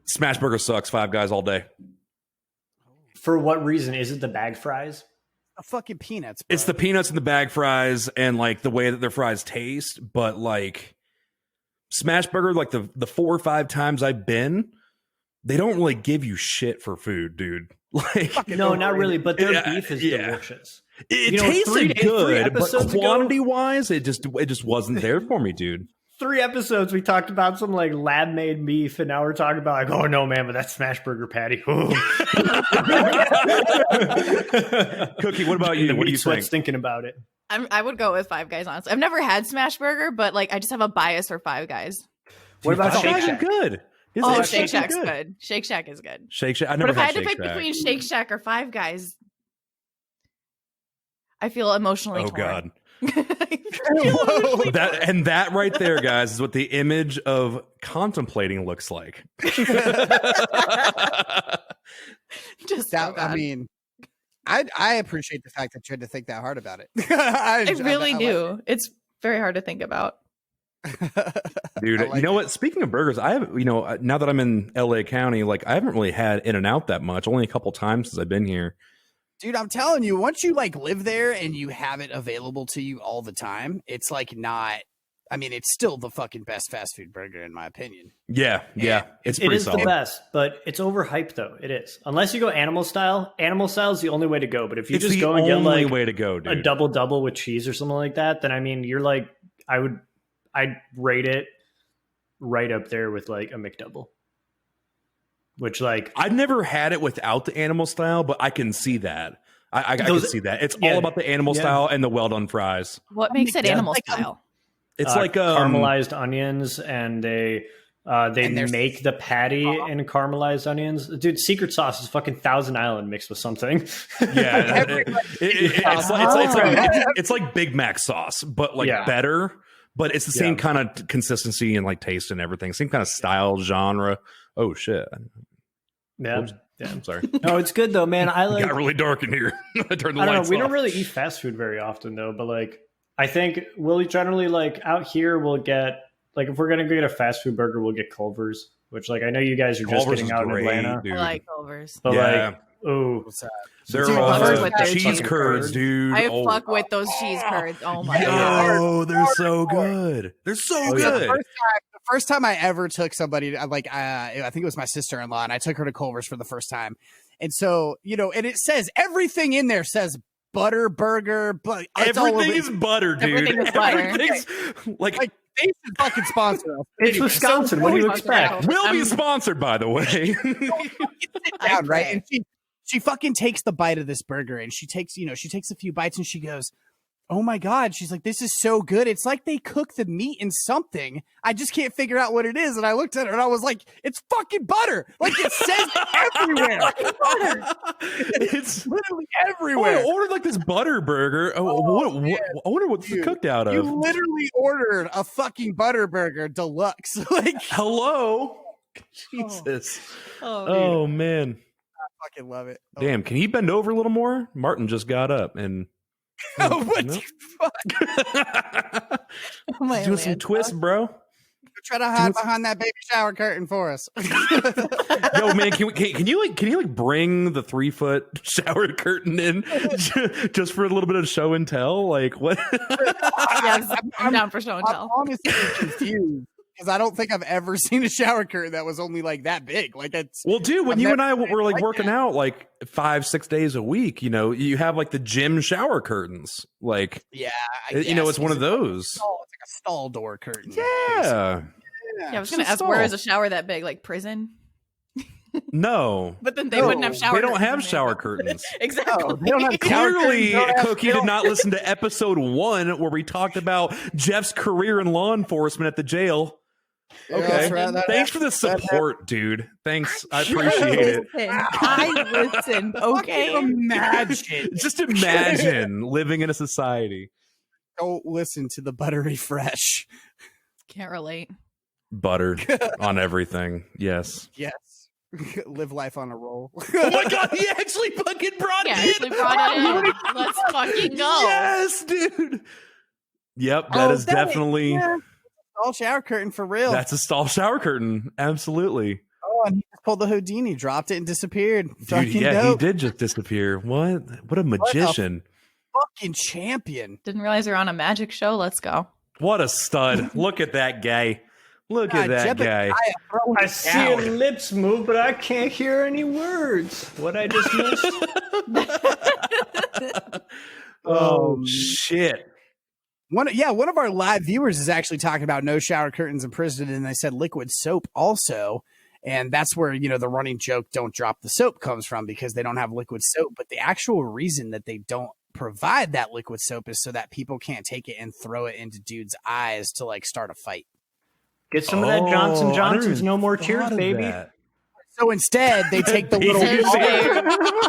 Smash Burger sucks. Five Guys all day. For what reason? Is it the bag fries? Fucking peanuts, bro. It's the peanuts and the bag fries and like the way that their fries taste. But like Smash Burger, like the 4 or 5 times I've been, they don't really give you shit for food, dude. Like No, not really. But their Yeah, beef is yeah. delicious. it You know, tasted 3 good, but episodes ago- quantity wise, it just wasn't there for me, dude. 3 episodes we talked about some like lab made beef, and now we're talking about like, oh no, man, but that Smash Burger patty. Ooh. Cookie, what about you? The What do you meat sweats think? thinking about it? I would go with Five Guys, honestly. I've never had Smash Burger, but like I just have a bias for Five Guys. What about Five Shake Guys are Shack? good. Oh, It's Shake actually Shack's good. Shake Shack is good. Shake Shack. I But never if I had had to Shake pick Shack. between Shake Shack or Five Guys, I feel emotionally Oh torn. God. I feel emotionally That right there, guys, is what the image of contemplating looks like. just so that. I bad. mean, I appreciate the fact that you had to think that hard about it. I really like do. It's very hard to think about. Dude, I like you know what? Speaking of burgers, I have, now that I'm in LA County, like I haven't really had In-N-Out that much, only a couple times since I've been here. Dude, I'm telling you, once you like live there and you have it available to you all the time, it's like not. I mean, it's still the fucking best fast food burger in my opinion. Yeah. It's It pretty is solid. the best, but it's overhyped though. It is. Unless you go animal style. Animal style is the only way to go. But if you It's just the go and get only like way to go, a dude. double with cheese or something like that, then I mean, you're like, I'd rate it right up there with like a McDouble. Which like I've never had it without the animal style, but I can see that. I can see that. It's yeah, all about the animal yeah. style and the well done fries. What makes it Yeah, animal like, style? It's like caramelized onions and a They And there's- make the patty in caramelized onions. Dude, secret sauce is fucking Thousand Island mixed with something. Yeah, it's like Big Mac sauce, but like better. But it's the same kind of consistency and like taste and everything. Same kind of style, genre. Oh shit! Yeah. Yeah, I'm sorry. No, it's good though, man. I like. It got really dark in here. I turned the I don't lights know. We off. don't really eat fast food very often though, but like I think we'll generally like out here we'll get like if we're gonna go get a fast food burger, we'll get Culver's, which like I know you guys are just Culver's getting is out great, in Atlanta, dude. I like Culver's. but Yeah. like oh, They're Dude, Culver's with their cheese cheese curds, dude. I Oh. fuck with those cheese curds. Oh my god. Yo, they're so good. They're so good. The first time I ever took somebody, I think it was my sister-in-law, and I took her to Culver's for the first time. And so, and it says everything in there says butter burger, but Everything is butter, dude. Everything is butter. Everything's like they should fucking sponsor us. it's Wisconsin. What do you expect? will be sponsored, by the way. Down, right? And she fucking takes the bite of this burger, and she takes a few bites, and she goes, "Oh my god!" She's like, "This is so good. It's like they cook the meat in something. I just can't figure out what it is." And I looked at her, and I was like, "It's fucking butter. Like it says everywhere. Butter. It's literally everywhere." I ordered like this butter burger. I wonder what this is cooked out of. You literally ordered a fucking butter burger deluxe. Like, Hello, Jesus. Oh man. I fucking love it. Oh, Damn, can he bend over a little more? Martin just got up and what the fuck? Oh my doing some twists, bro. Try to hide behind that baby shower curtain for us. Yo, man, can you like bring the 3-foot shower curtain in just for a little bit of show and tell? Like what? Yes, I'm down for show and I'm tell. honestly confused because I don't think I've ever seen a shower curtain that was only like that big. Like it's Well, dude, when I've you and never I were like like working that. out like 5-6 days a week, you have like the gym shower curtains. Like, yeah, it's one of those. It's like a stall door curtain. Yeah. Yeah, I was gonna Just ask, where stall. is a shower that big? Like prison? No. But then they wouldn't have shower. They don't have curtains in shower there. curtains. Exactly. No, they don't have shower Clearly, curtains. Cookie did not listen to episode 1 where we talked about Jeff's career in law enforcement at the jail. Yeah, Okay. that's right. That Thanks for the support, dude. Thanks. I appreciate it. I listened. Okay. Imagine. Just imagine living in a society. Don't listen to the buttery fresh. Can't relate. Butter on everything. Yes. Yes. Live life on a roll. Oh my god, he actually fucking brought Yeah, it actually in. brought it in. Let's fucking go. Yes, dude. Yep, that is definitely Yeah. All shower curtain for real. that's a stall shower curtain. Absolutely. Oh, and he just pulled the Houdini, dropped it, and disappeared. Dude, Fucking yeah, dope. he did just disappear. What a magician. Fucking champion. Didn't realize you're on a magic show. Let's go. What a stud. Look at that guy. Look at that guy. I see your lips move, but I can't hear any words. What I just missed? Oh shit. One of our live viewers is actually talking about no shower curtains in prison, and they said liquid soap also. And that's where, the running joke, don't drop the soap, comes from, because they don't have liquid soap. But the actual reason that they don't provide that liquid soap is so that people can't take it and throw it into dudes' eyes to like start a fight. Get some of that Johnson I Johnson's. never No more thought tears, of baby. that. So instead, they take the little. Peter They're Pan.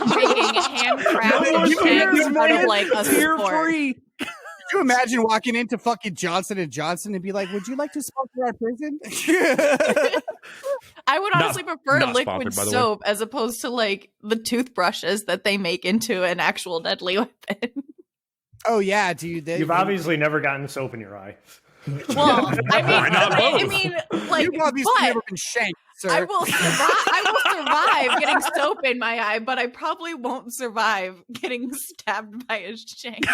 making handcrafted No things tears, out of man. like a Tear sport. free. Could you imagine walking into fucking Johnson & Johnson and be like, "Would you like to sponsor our prison?" I would honestly prefer not liquid sponsored, by the way. soap as opposed to like the toothbrushes that they make into an actual deadly weapon. Oh yeah, dude. You've obviously never gotten soap in your eye. Well, Why not I both? mean, like, You've obviously but never been shanked, sir. I will survive getting soap in my eye, but I probably won't survive getting stabbed by a shank.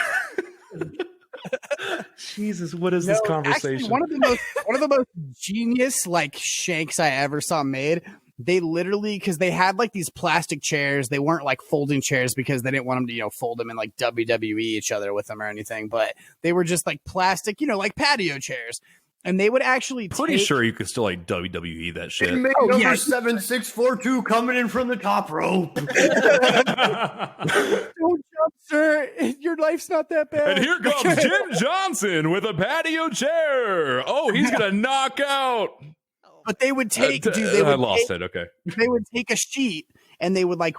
Jesus, what is this conversation? Actually, one of the most genius like shanks I ever saw made. They literally, because they had like these plastic chairs. They weren't like folding chairs because they didn't want them to, fold them and like WWE each other with them or anything. But they were just like plastic, like patio chairs. And they would actually Pretty take- sure you could still like WWE that shit. Oh, yeah. 7642 coming in from the top rope. Don't jump, sir. Your life's not that bad. And here comes Jim Johnson with a patio chair. Oh, he's gonna knock out. But they would take, dude. I lost it. Okay. They would take a sheet and they would like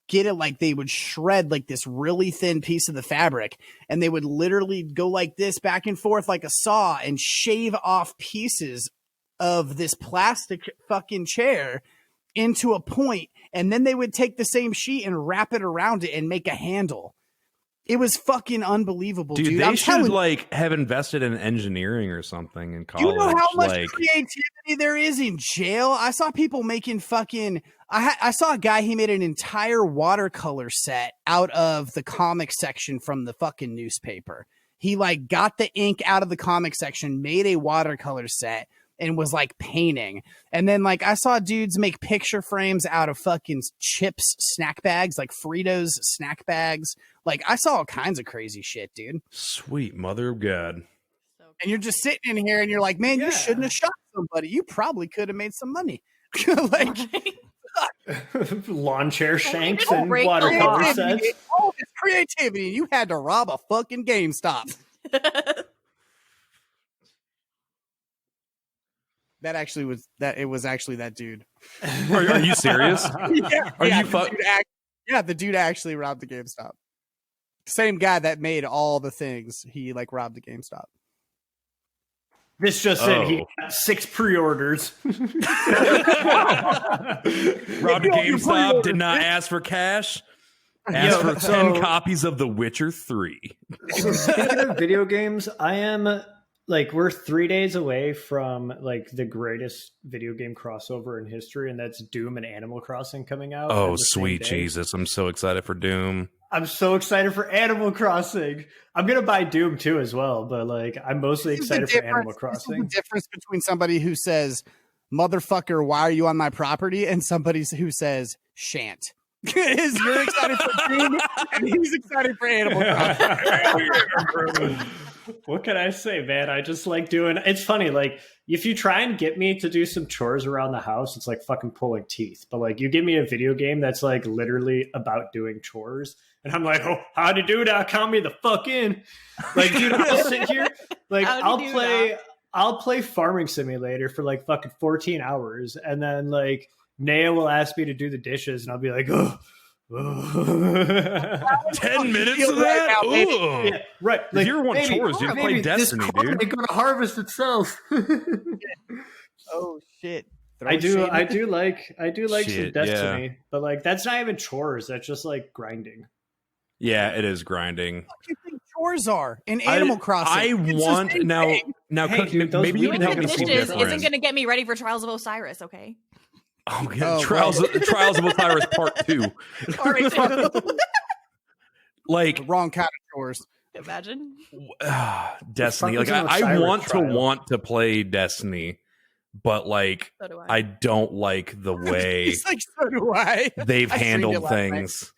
get it, like they would shred like this really thin piece of the fabric, and they would literally go like this back and forth like a saw and shave off pieces of this plastic fucking chair into a point, and then they would take the same sheet and wrap it around it and make a handle. It was fucking unbelievable, dude. They should like have invested in engineering or something in college. Do you know how much creativity there is in jail? I saw people making fucking. I saw a guy. He made an entire watercolor set out of the comic section from the fucking newspaper. He like got the ink out of the comic section, made a watercolor set, and was like painting. And then like I saw dudes make picture frames out of fucking chips snack bags, like Fritos snack bags. Like I saw all kinds of crazy shit, dude. Sweet mother of God. And you're just sitting in here and you're like, man, you shouldn't have shot somebody. You probably could have made some money. Like lawn chair shanks Don't and break watercolor the sets. all this creativity, and you had to rob a fucking GameStop. That actually was that. It was actually that dude. Are you serious? Yeah, Are you the dude actually robbed the GameStop. Same guy that made all the things. He like robbed the GameStop. This just said he got 6 pre-orders. Robbed a GameStop, did not ask for cash. Asked for 10 copies of The Witcher 3. Speaking of video games, I am like, we're 3 days away from like the greatest video game crossover in history, and that's Doom and Animal Crossing coming out. Oh, sweet Jesus. I'm so excited for Doom. I'm so excited for Animal Crossing. I'm going to buy Doom too as well, but like I'm mostly excited for Animal Crossing. The difference between somebody who says, motherfucker, why are you on my property? And somebody who says, shan't. Is you're excited for Doom and he's excited for Animal Crossing. What can I say, man? I just like doing. It's funny, like if you try and get me to do some chores around the house, it's like fucking pulling teeth. But like you give me a video game that's like literally about doing chores, and I'm like, oh, how'd you do that? Count me the fuck in. Like, dude, I'll sit here, like I'll play Farming Simulator for like fucking 14 hours, and then like Naya will ask me to do the dishes, and I'll be like, oh. 10 minutes of that? Yeah, right. Like, if you want chores, you play Destiny, dude. It's going to harvest itself. Oh shit! I do like some Destiny, but like that's not even chores. That's just like grinding. Yeah, it is grinding. What do you think chores are in Animal Crossing? I want now. Hey, dude, maybe you can help me see dishes difference. isn't going to get me ready for Trials of Osiris, okay? Oh, yeah. Trials of Osiris Part 2. Like the wrong kind of chores. Imagine Destiny. Like I want to play Destiny, but like so do I don't like the way He's like, so do I. they've handled things.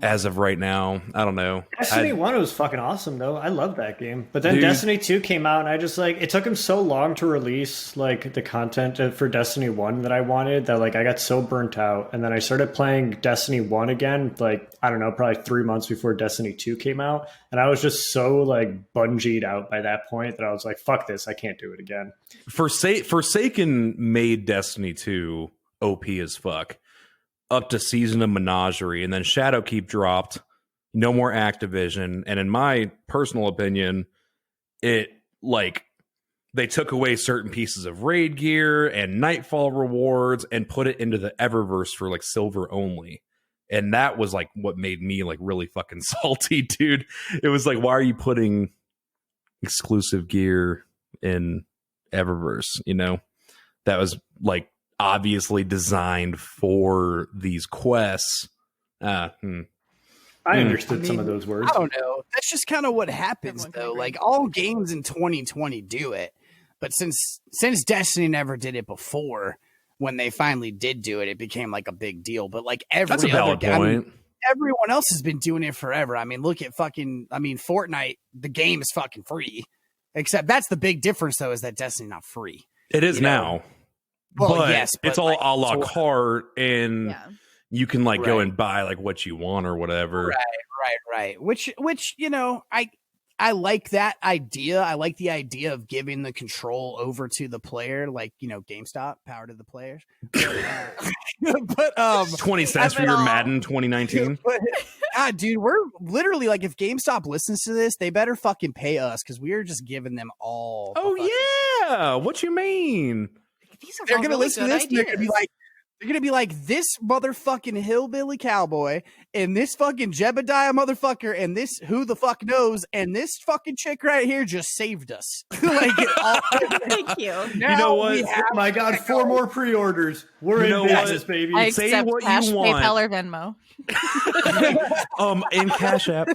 As of right now, I don't know. Destiny 1 was fucking awesome, though. I love that game. But then Destiny 2 came out, and I just, like, it took them so long to release, like, the content for Destiny 1 that I wanted that, like, I got so burnt out. And then I started playing Destiny 1 again, like, I don't know, probably 3 months before Destiny 2 came out. And I was just so, like, bungeed out by that point that I was like, fuck this, I can't do it again. Forsaken made Destiny 2 OP as fuck. Up to Season of Menagerie, and then Shadowkeep dropped. No more Activision, and in my personal opinion, it like they took away certain pieces of raid gear and Nightfall rewards and put it into the Eververse for like silver only, and that was like what made me like really fucking salty, dude. It was like, why are you putting exclusive gear in Eververse? You know, that was like obviously designed for these quests. I understood some of those words. I don't know. That's just kind of what happens, though. Like all games in 2020 do it, but since Destiny never did it before, when they finally did do it, it became like a big deal. But like that's a valid point. I mean, everyone else has been doing it forever. I mean, look at Fortnite. The game is fucking free, except that's the big difference, though, is that Destiny's not free. It is now. Well, but yes, but it's all a la carte, and you can like go and buy like what you want or whatever. Right. Which you know, I like that idea. I like the idea of giving the control over to the player, like, GameStop, power to the players. But 20 cents for your Madden 2019. But, dude, we're literally like, if GameStop listens to this, they better fucking pay us because we are just giving them all. Yeah. What you mean? They're going to listen to this and they're going to be like, this motherfucking hillbilly cowboy and this fucking Jebediah motherfucker and this who the fuck knows and this fucking chick right here just saved us. Thank you. You know what? My God, 4 more pre-orders. We're in business, baby. I Say accept what cash, you want. PayPal, or Venmo. In Cash App.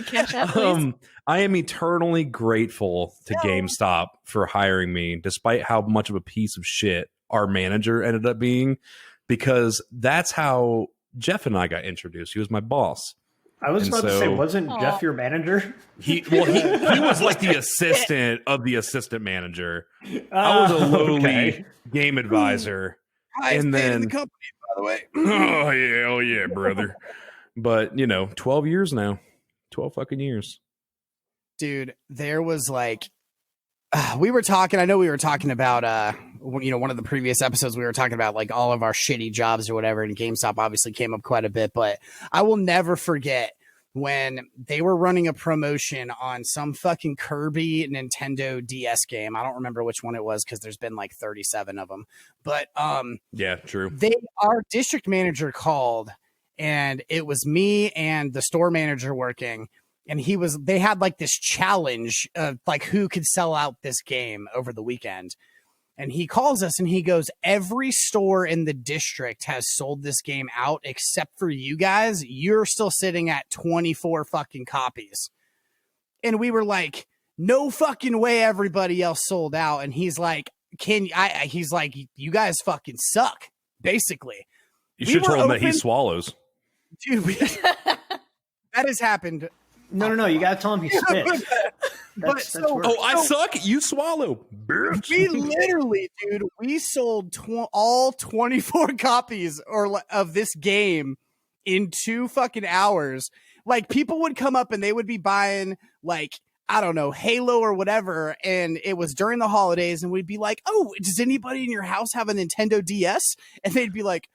Cash App, please. I am eternally grateful to GameStop for hiring me, despite how much of a piece of shit our manager ended up being, because that's how Jeff and I got introduced. He was my boss. I was about to say, wasn't Jeff your manager? He was like the assistant of the assistant manager. I was a lowly game advisor. And then the company, by the way. Oh yeah, brother. But 12 years now. 12 fucking years. Dude, there was like I know we were talking about one of the previous episodes, we were talking about like all of our shitty jobs or whatever, and GameStop obviously came up quite a bit, but I will never forget when they were running a promotion on some fucking Kirby Nintendo DS game. I don't remember which one it was because there's been like 37 of them, but yeah, true. Our district manager called, and it was me and the store manager working. And they had like this challenge of like who could sell out this game over the weekend. And he calls us and he goes, every store in the district has sold this game out except for you guys. You're still sitting at 24 fucking copies. And we were like, no fucking way everybody else sold out. And he's like, he's like, you guys fucking suck, basically. You should have told him that he swallows. Dude, that has happened. No. You gotta tell him he spits. I suck. You swallow. We literally, dude, we sold all 24 copies of this game in 2 fucking hours. Like, people would come up and they would be buying like, I don't know, Halo or whatever, and it was during the holidays, and we'd be like, oh, does anybody in your house have a Nintendo DS? And they'd be like,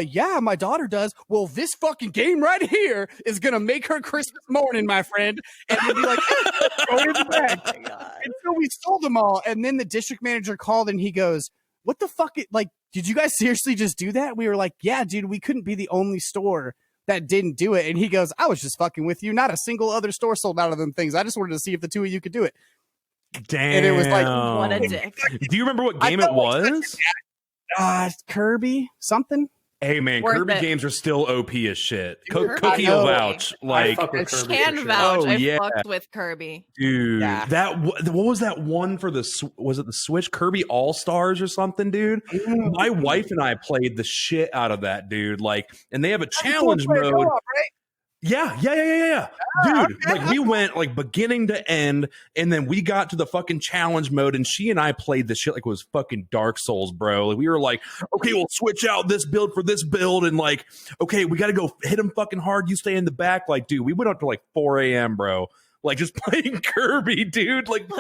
yeah, my daughter does. Well, this fucking game right here is going to make her Christmas morning, my friend. And they'd be like, throw it in the bag. And so we sold them all. And then the district manager called and he goes, what the fuck? Did you guys seriously just do that? We were like, yeah, dude, we couldn't be the only store that didn't do it. And he goes, I was just fucking with you. Not a single other store sold out of them things. I just wanted to see if the two of you could do it. Damn. And it was like, what a dick. Do you remember what game it was? Kirby something. Hey man, Worth Kirby it. games are still OP as shit. Dude, Cookie will vouch. Like, Can vouch. Oh, I yeah. fucked with Kirby. dude, Yeah. what was that one for was it the Switch? Kirby All Stars or something, dude? My wife and I played the shit out of that, dude. Like, and they have a challenge mode. Right? Yeah. Dude, like we went like beginning to end, and then we got to the fucking challenge mode, and she and I played the shit like it was fucking Dark Souls, bro. Like, we were like, okay, we'll switch out this build for this build, and like, okay, we got to go hit him fucking hard. You stay in the back. Like, dude, we went up to like 4 a.m., bro. Like, just playing Kirby, dude. Like,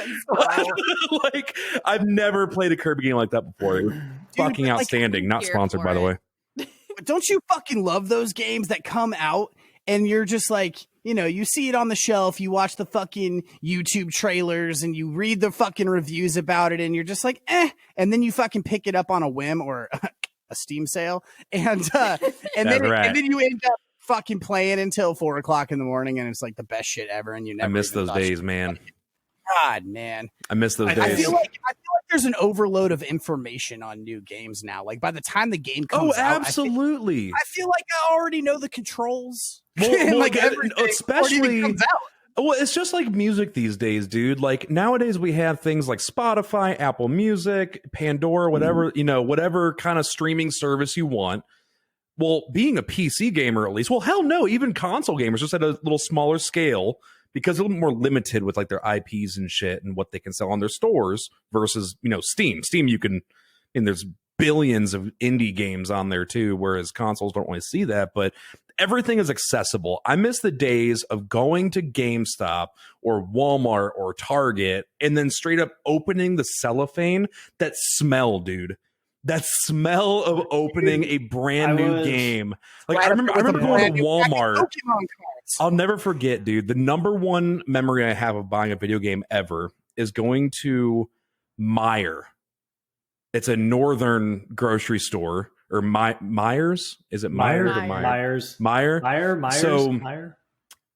like I've never played a Kirby game like that before. It was fucking outstanding. Not sponsored, by the way. But don't you fucking love those games that come out and you're just like, you see it on the shelf, you watch the fucking YouTube trailers and you read the fucking reviews about it and you're just like, and then you fucking pick it up on a whim or a Steam sale and then you end up fucking playing until 4 o'clock in the morning and it's like the best shit ever and you never I miss those days, man. God, man. I miss those days. I feel like there's an overload of information on new games now. Like, by the time the game comes out, absolutely. I feel like I already know the controls. Well, like especially comes out. Well, it's just like music these days, dude. Like, nowadays we have things like Spotify, Apple Music, Pandora, whatever, whatever kind of streaming service you want. Well, being a PC gamer, at least, well, hell no, even console gamers, just at a little smaller scale, because they're a little more limited with like their IPs and shit and what they can sell on their stores versus, Steam. Steam, you can, and there's billions of indie games on there too, whereas consoles don't really see that, but everything is accessible. I miss the days of going to GameStop or Walmart or Target and then straight up opening the cellophane. That smell, dude. That smell of opening a brand new game. Like I remember going to Walmart. I'll never forget, dude. The number one memory I have of buying a video game ever is going to Meijer. It's a northern grocery store. Or Myers? Is it Myers or Myers? Myers. So Meijer.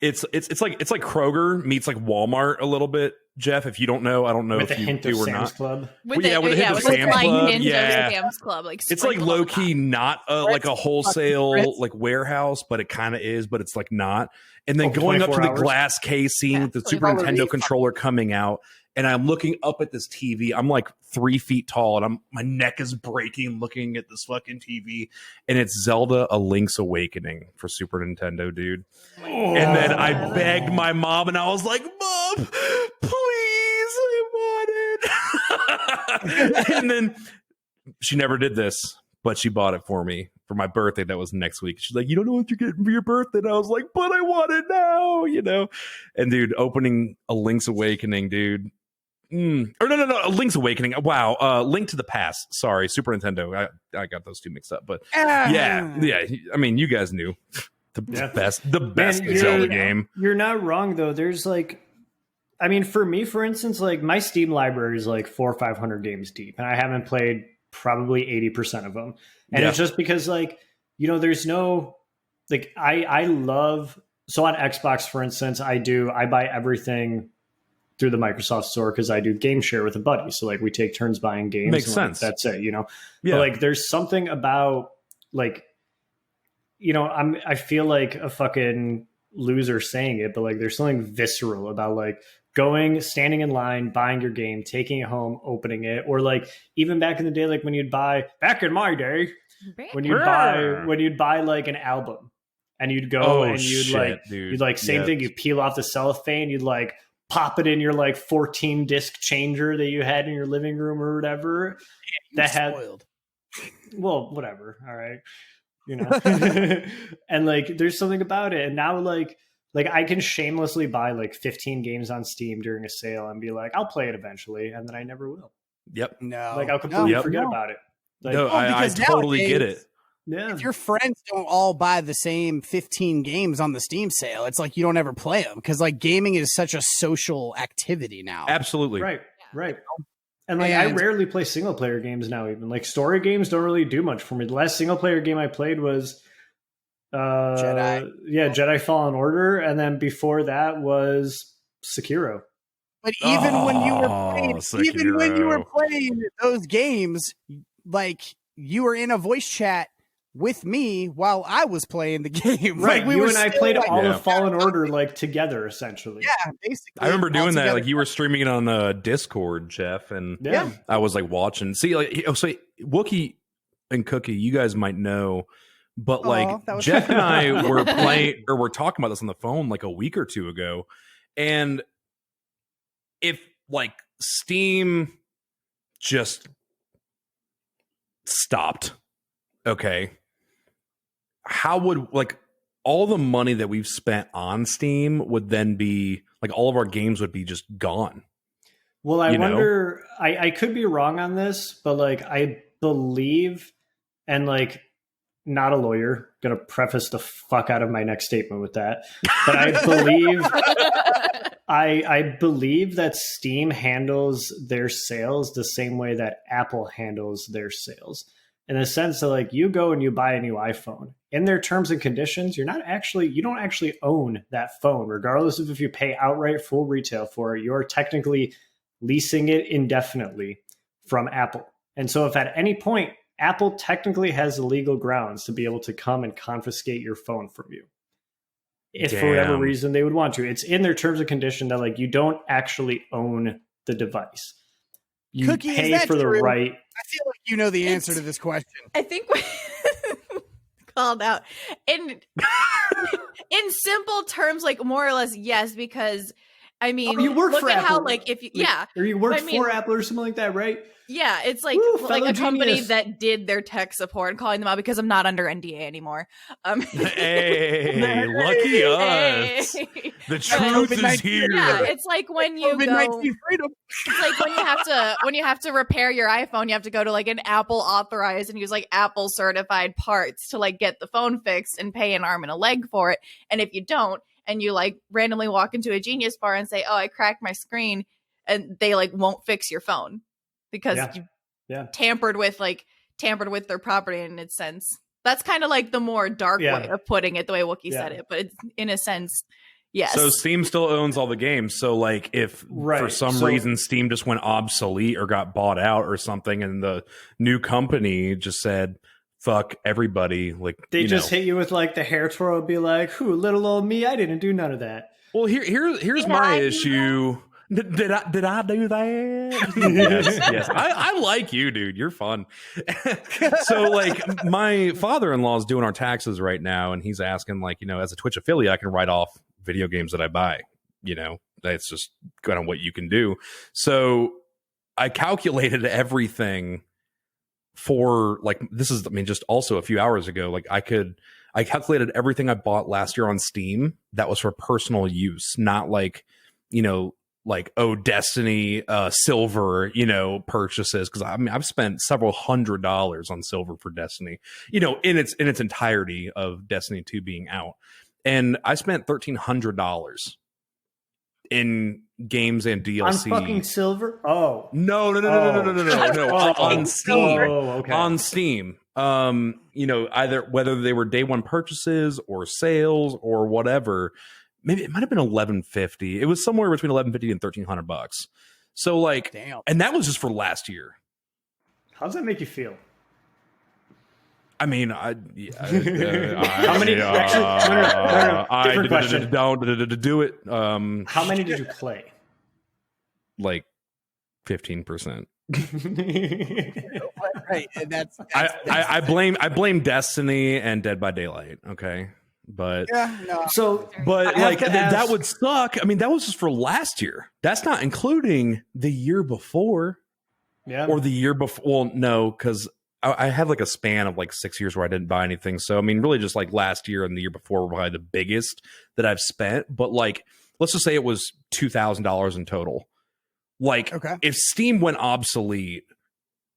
It's like Kroger meets like Walmart a little bit. Jeff, if you don't know, I don't know with if you do or not. Club. With a hint of Sam's Club. Yeah, Sam's Club. Like it's like low key, not like a wholesale like warehouse, but it kind of is, but it's like not. And then going up to the glass casing with the Super Nintendo controller coming out. And I'm looking up at this TV. I'm like 3 feet tall, and my neck is breaking looking at this fucking TV. And it's Zelda: A Link's Awakening for Super Nintendo, dude. Oh, and then I begged my mom, and I was like, "Mom, please, I want it." And then she never did this, but she bought it for me for my birthday. That was next week. She's like, "You don't know what you're getting for your birthday." And I was like, "But I want it now," you know. And dude, opening A Link's Awakening, dude. Or no, A Link's Awakening. Wow, Link to the Past. Sorry, Super Nintendo. I got those two mixed up, but yeah. I mean, you guys knew the best Zelda game. You're not wrong though. There's like, I mean, for me, for instance, like my Steam library is like 400 or 500 games deep, and I haven't played probably 80% of them. And it's just because, like, you know, there's no like I love, so on Xbox, for instance, I buy everything through the Microsoft Store because I do game share with a buddy. So like we take turns buying games. Makes sense. That's it, you know. Yeah. But like there's something about like, you know, I feel like a fucking loser saying it, but like there's something visceral about like standing in line, buying your game, taking it home, opening it, or like even back in the day, like when you'd buy back in my day, when you'd buy like an album and you'd go you'd like same thing, you peel off the cellophane, you'd like pop it in your like 14 disc changer that you had in your living room or whatever. Yeah, that had spoiled. Well, whatever. All right. You know, and like there's something about it. And now like I can shamelessly buy like 15 games on Steam during a sale and be like, I'll play it eventually, and then I never will. Yep. No. Like I'll completely forget about it. Like, no, I totally get it. Yeah. If your friends don't all buy the same 15 games on the Steam sale, it's like you don't ever play them because like gaming is such a social activity now. Absolutely. Right. And like I rarely play single player games now. Even like story games don't really do much for me. The last single player game I played was Jedi Fallen Order, and then before that was Sekiro. But even when you were playing those games, like you were in a voice chat with me while I was playing the game. Right. Like, you and I played all of Fallen Order like together, essentially. Yeah, basically. I remember doing that. Like you were streaming it on Discord, Jeff, and I was like watching. See, like so Wookie and Cookie, you guys might know, but like Jeff and I were playing or we're talking about this on the phone like a week or two ago. And if like Steam just stopped, okay, how would like all the money that we've spent on Steam would then be like all of our games would be just gone? Well, I wonder, I could be wrong on this, but like I believe, and like not a lawyer, gonna preface the fuck out of my next statement with that, but I believe I believe that Steam handles their sales the same way that Apple handles their sales. In the sense that like you go and you buy a new iPhone, in their terms and conditions, you don't actually own that phone, regardless of if you pay outright full retail for it. You're technically leasing it indefinitely from Apple. And so if at any point Apple technically has the legal grounds to be able to come and confiscate your phone from you, if for whatever reason they would want to, it's in their terms and condition that like you don't actually own the device. You Cookie, pay for the right. I feel like you know the answer to this question. I think we called out in simple terms, like more or less, yes, because I mean, you work look for at Apple. how like if you or you worked I mean, for Apple or something like that, right? Yeah, it's like Woo, like a fellow company genius. that did their tech support and calling them out because I'm not under NDA anymore. Hey, lucky us. Hey. The truth is COVID-19. here. Yeah, it's like when you go. COVID-19 freedom. It's like when you have to repair your iPhone, you have to go to like an Apple authorized and use like Apple certified parts to like get the phone fixed and pay an arm and a leg for it. And if you don't, and you like randomly walk into a Genius bar and say, "Oh, I cracked my screen," and they like won't fix your phone because you tampered with their property in its sense. That's kind of like the more dark way of putting it, the way Wookie said it, but it's in a sense, yes. So Steam still owns all the games. So like if for some reason Steam just went obsolete or got bought out or something, and the new company just said, fuck everybody, like they just hit you with like the hair twirl, be like, "Who, little old me? I didn't do none of that." Well, here's my issue. Did I do that? yes. I like you, dude. You're fun. So like my father-in-law is doing our taxes right now, and he's asking like, as a Twitch affiliate, I can write off video games that I buy. That's just kind of what you can do. So I calculated everything for like, this is, just also a few hours ago, like I calculated everything I bought last year on Steam that was for personal use, not like, Destiny silver, purchases. Cause I've spent several $100s on silver for Destiny, in its entirety of Destiny 2 being out. And I spent $1,300 in games and DLC. On fucking silver? Oh. No. On Steam. Oh, okay. On Steam. Either whether they were day one purchases or sales or whatever. Maybe it might have been $1,150. It was somewhere between $1,150 and $1,300. So like, damn. And that was just for last year. How does that make you feel? How many? Actually, different question. Don't do it. How many did you play? Like 15%. Right, and that's I blame Destiny and Dead by Daylight. Okay. But like that would suck. That was just for last year. That's not including the year before. Yeah. Or the year before. Well, no, because I had like a span of like 6 years where I didn't buy anything. So really just like last year and the year before were probably the biggest that I've spent. But like, let's just say it was $2,000 in total. Like, if Steam went obsolete,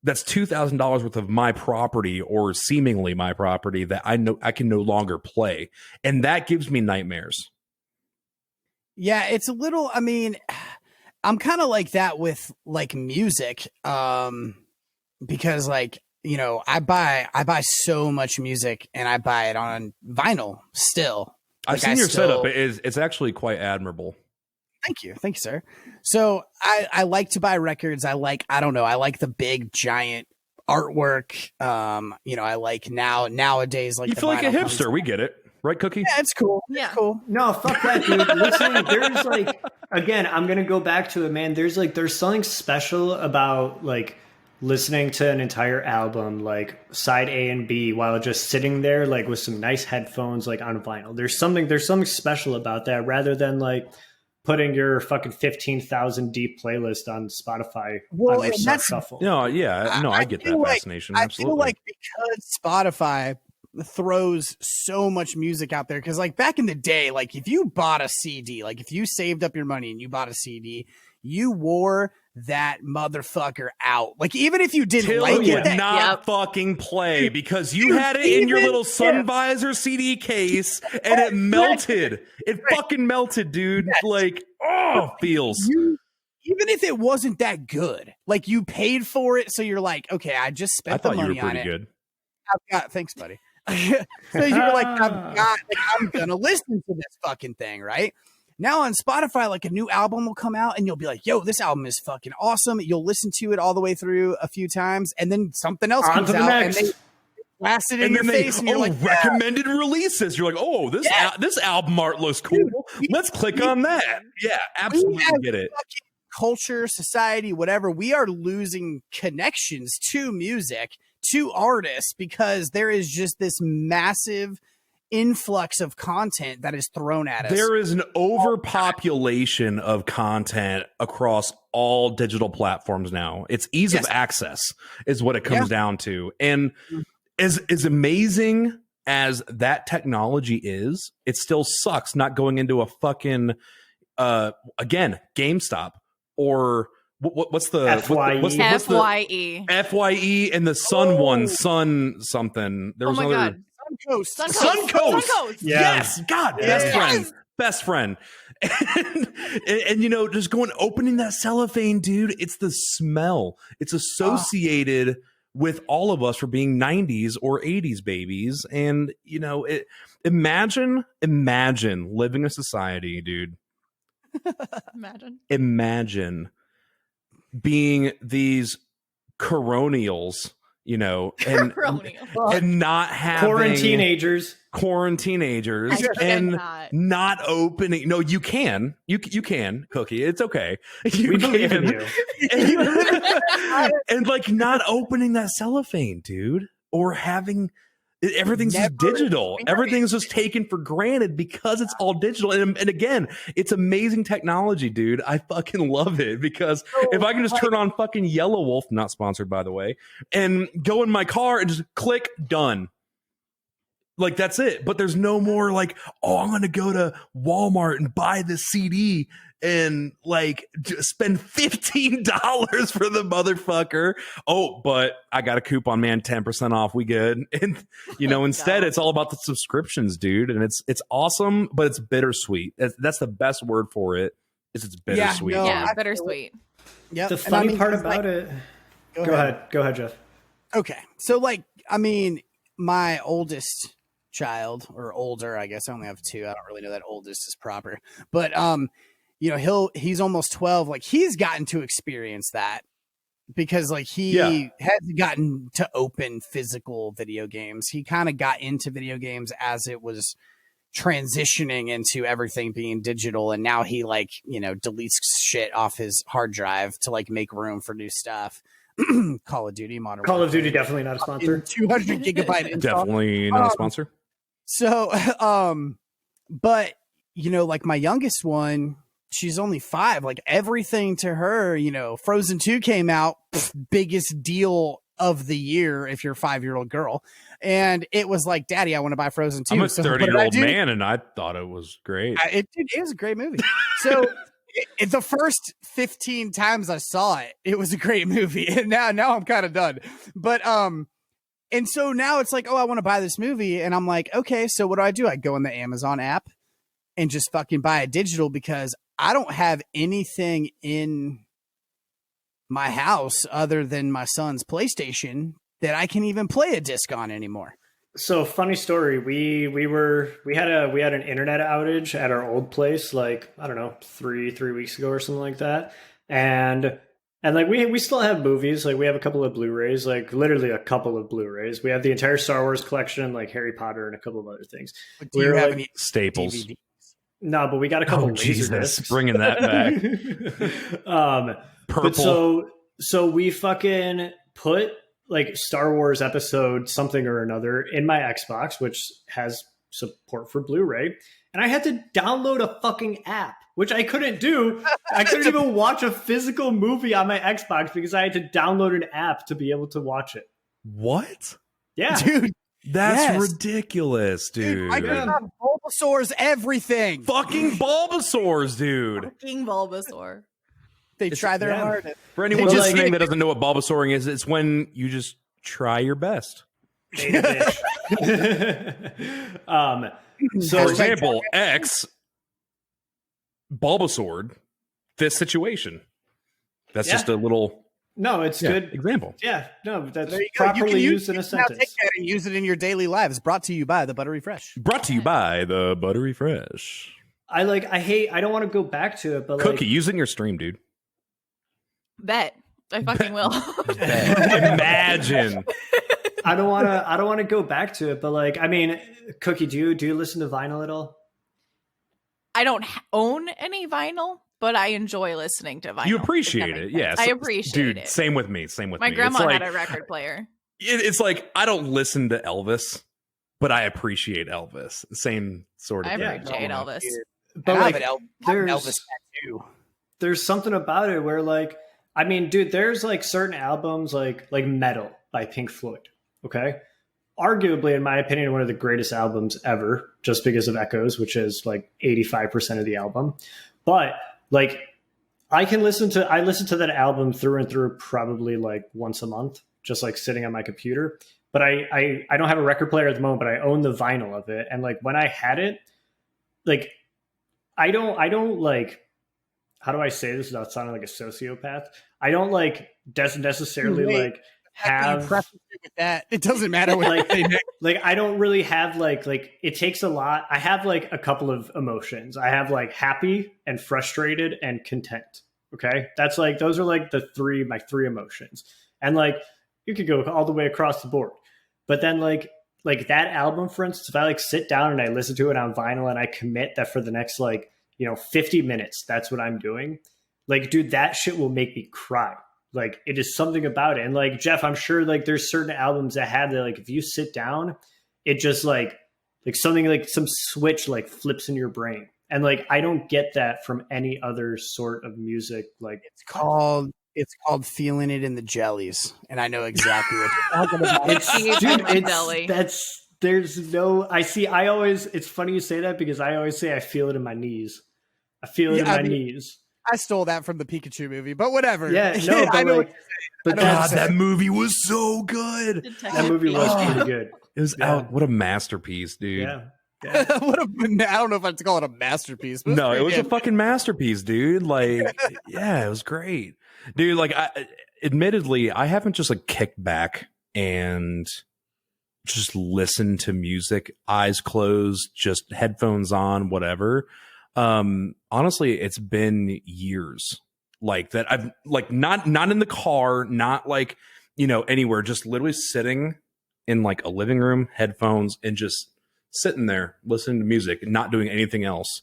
that's $2,000 worth of my property, or seemingly my property, that I know I can no longer play, and that gives me nightmares. Yeah, it's a little. I'm kind of like that with like music, because like I buy so much music, and I buy it on vinyl still. I've seen your setup. It's actually quite admirable. Thank you, sir. So I like to buy records. I like the big giant artwork. I like nowadays like you feel like a hipster. We get it, right, Cookie? Yeah, it's cool. Yeah, it's cool. No, fuck that, dude. Listen, there's like, again, I'm gonna go back to it, man. There's something special about like listening to an entire album, like side A and B, while just sitting there like with some nice headphones, like on vinyl. There's something special about that, rather than like putting your fucking 15,000 deep playlist on Spotify. Well, on that's shuffle. No, yeah, no, I get that fascination. Absolutely. I feel like because Spotify throws so much music out there, because like back in the day, like if you bought a CD, like if you saved up your money and you bought a CD, you wore that motherfucker out. Like even if you didn't like it, would not fucking play because you had it in your little sun visor CD case and it melted. It fucking melted, dude. Yes. Like, feels. Even if it wasn't that good, like you paid for it, so you're like, okay, I just spent the money on it. Good. I've got, thanks, buddy. So you're like, I'm gonna listen to this fucking thing, right? Now on Spotify, like a new album will come out and you'll be like, yo, this album is fucking awesome. You'll listen to it all the way through a few times, and then something else comes out and they blast it in your face, and you're like, recommended releases. You're like, oh, this album art looks cool. Let's click on that. Yeah, absolutely get it. Culture, society, whatever, we are losing connections to music, to artists, because there is just this massive influx of content that is thrown at us. There is an overpopulation of content across all digital platforms now. It's ease of access is what it comes down to. And as amazing as that technology is, it still sucks not going into a fucking again, GameStop or what's the FYE. what's FYE. FYE and the Sun something. There was my another God. Suncoast. Yeah. Yes, God, best friend. And you know, just opening that cellophane, dude. It's the smell. It's associated with all of us for being 90s or 80s babies. And you know, imagine living in a society, dude. Imagine being these coronials, you know, and not having quarantinagers and not opening. No, you can, Cookie. It's okay. You can. And like not opening that cellophane, dude, or having everything's just digital. Everything's just taken for granted because it's all digital. And again, it's amazing technology, dude. I fucking love it because if I can just turn on fucking Yellow Wolf, not sponsored by the way, and go in my car and just click done. Like that's it. But there's no more like, oh, I'm going to go to Walmart and buy this CD and like spend $15 for the motherfucker. Oh, but I got a coupon, man, 10% off. We good. And you know, instead it's all about the subscriptions, dude. And it's awesome, but it's bittersweet. That's the best word for it. Is it's bittersweet. Bittersweet. Yeah. The funny part about it. Go ahead, Jeff. Okay. So like, I mean, my oldest child, or older, I guess I only have two. I don't really know that oldest is proper. But you know, he's almost 12. Like he's gotten to experience that because like he hasn't gotten to open physical video games. He kind of got into video games as it was transitioning into everything being digital. And now he like, you know, deletes shit off his hard drive to like make room for new stuff. Call of Duty, Modern Call Warfare. of Duty, definitely not a sponsor. 200 gigabyte install. Definitely not a sponsor. So, but you know, like my youngest one, she's only 5. Like everything to her, you know, Frozen 2 came out, biggest deal of the year if you're a 5-year-old girl. And it was like, Daddy, I want to buy Frozen 2. I'm a 30-year-old man, and I thought it was great. It was a great movie. So the first 15 times I saw it, it was a great movie. And now I'm kind of done. But and so now it's like, oh, I want to buy this movie. And I'm like, okay, so what do? I go in the Amazon app and just fucking buy it digital because I don't have anything in my house other than my son's PlayStation that I can even play a disc on anymore. So funny story. We had an internet outage at our old place, like, I don't know, three weeks ago or something like that. And like we still have movies. Like we have a couple of Blu-rays, like literally a couple of Blu-rays. We have the entire Star Wars collection, like Harry Potter and a couple of other things. Do you have any staples? DVD? No, but we got a couple of laser discs. Bringing that back. Purple. But so we fucking put like Star Wars episode something or another in my Xbox, which has support for Blu-ray. And I had to download a fucking app, which I couldn't do. I couldn't even watch a physical movie on my Xbox because I had to download an app to be able to watch it. What? Yeah. Dude. That's ridiculous, dude. I got Bulbasaur's everything. Fucking Bulbasaurs, dude. Fucking Bulbasaur. They try their hardest. For anyone listening that doesn't know what Bulbasauring is, it's when you just try your best. So, for example, X Bulbasaur, this situation. That's just a little. No, it's good example. Yeah, no, that's properly used in a sentence. Take that and use it in your daily lives. Brought to you by the Buttery Fresh. Brought to you by the Buttery Fresh. I don't want to go back to it, but Cookie, use it in your stream, dude. Bet. I fucking will. Imagine. I don't want to go back to it, but like, I mean, Cookie, do you listen to vinyl at all? I don't own any vinyl, but I enjoy listening to vinyl. You appreciate it, yes. I appreciate it. Same with me. My grandma had a record player. It's like I don't listen to Elvis, but I appreciate Elvis. Same sort of I thing. appreciate Elvis. But I have like, an there's Elvis tattoo. there's something about it where like, I mean, dude, there's like certain albums like Metal by Pink Floyd. Okay. Arguably, in my opinion, one of the greatest albums ever, just because of Echoes, which is like 85% of the album. But like, I listen to that album through and through probably like once a month, just like sitting on my computer. But I don't have a record player at the moment, but I own the vinyl of it. And like when I had it, like I don't like, how do I say this without sounding like a sociopath? I don't like necessarily like have with that. It doesn't matter what like I don't really have like it takes a lot. I have like a couple of emotions. I have like happy and frustrated and content. Okay. That's like, those are like my three emotions. And like you could go all the way across the board. But then like that album, for instance, if I like sit down and I listen to it on vinyl and I commit that for the next 50 minutes, that's what I'm doing. Like, dude, that shit will make me cry. Like, it is something about it. And like, Jeff, I'm sure like there's certain albums that have that, like, if you sit down, it just like something like some switch like flips in your brain. And like, I don't get that from any other sort of music. Like, it's called feeling it in the jellies. And I know exactly what you're talking about. It's funny you say that because I always say I feel it in my knees. I feel it in my knees. I stole that from the Pikachu movie, but whatever. Yeah, no, but I know. But God, that movie was so good. That movie was pretty good. It was out. What a masterpiece, dude. Yeah. I don't know if I'd call it a masterpiece. But no, it was a fucking masterpiece, dude. Like, yeah, it was great, dude. Like, admittedly, I haven't just like kicked back and just listened to music, eyes closed, just headphones on, whatever. Honestly, it's been years like that. I've like not in the car, not like, anywhere, just literally sitting in like a living room, headphones, and just sitting there listening to music and not doing anything else.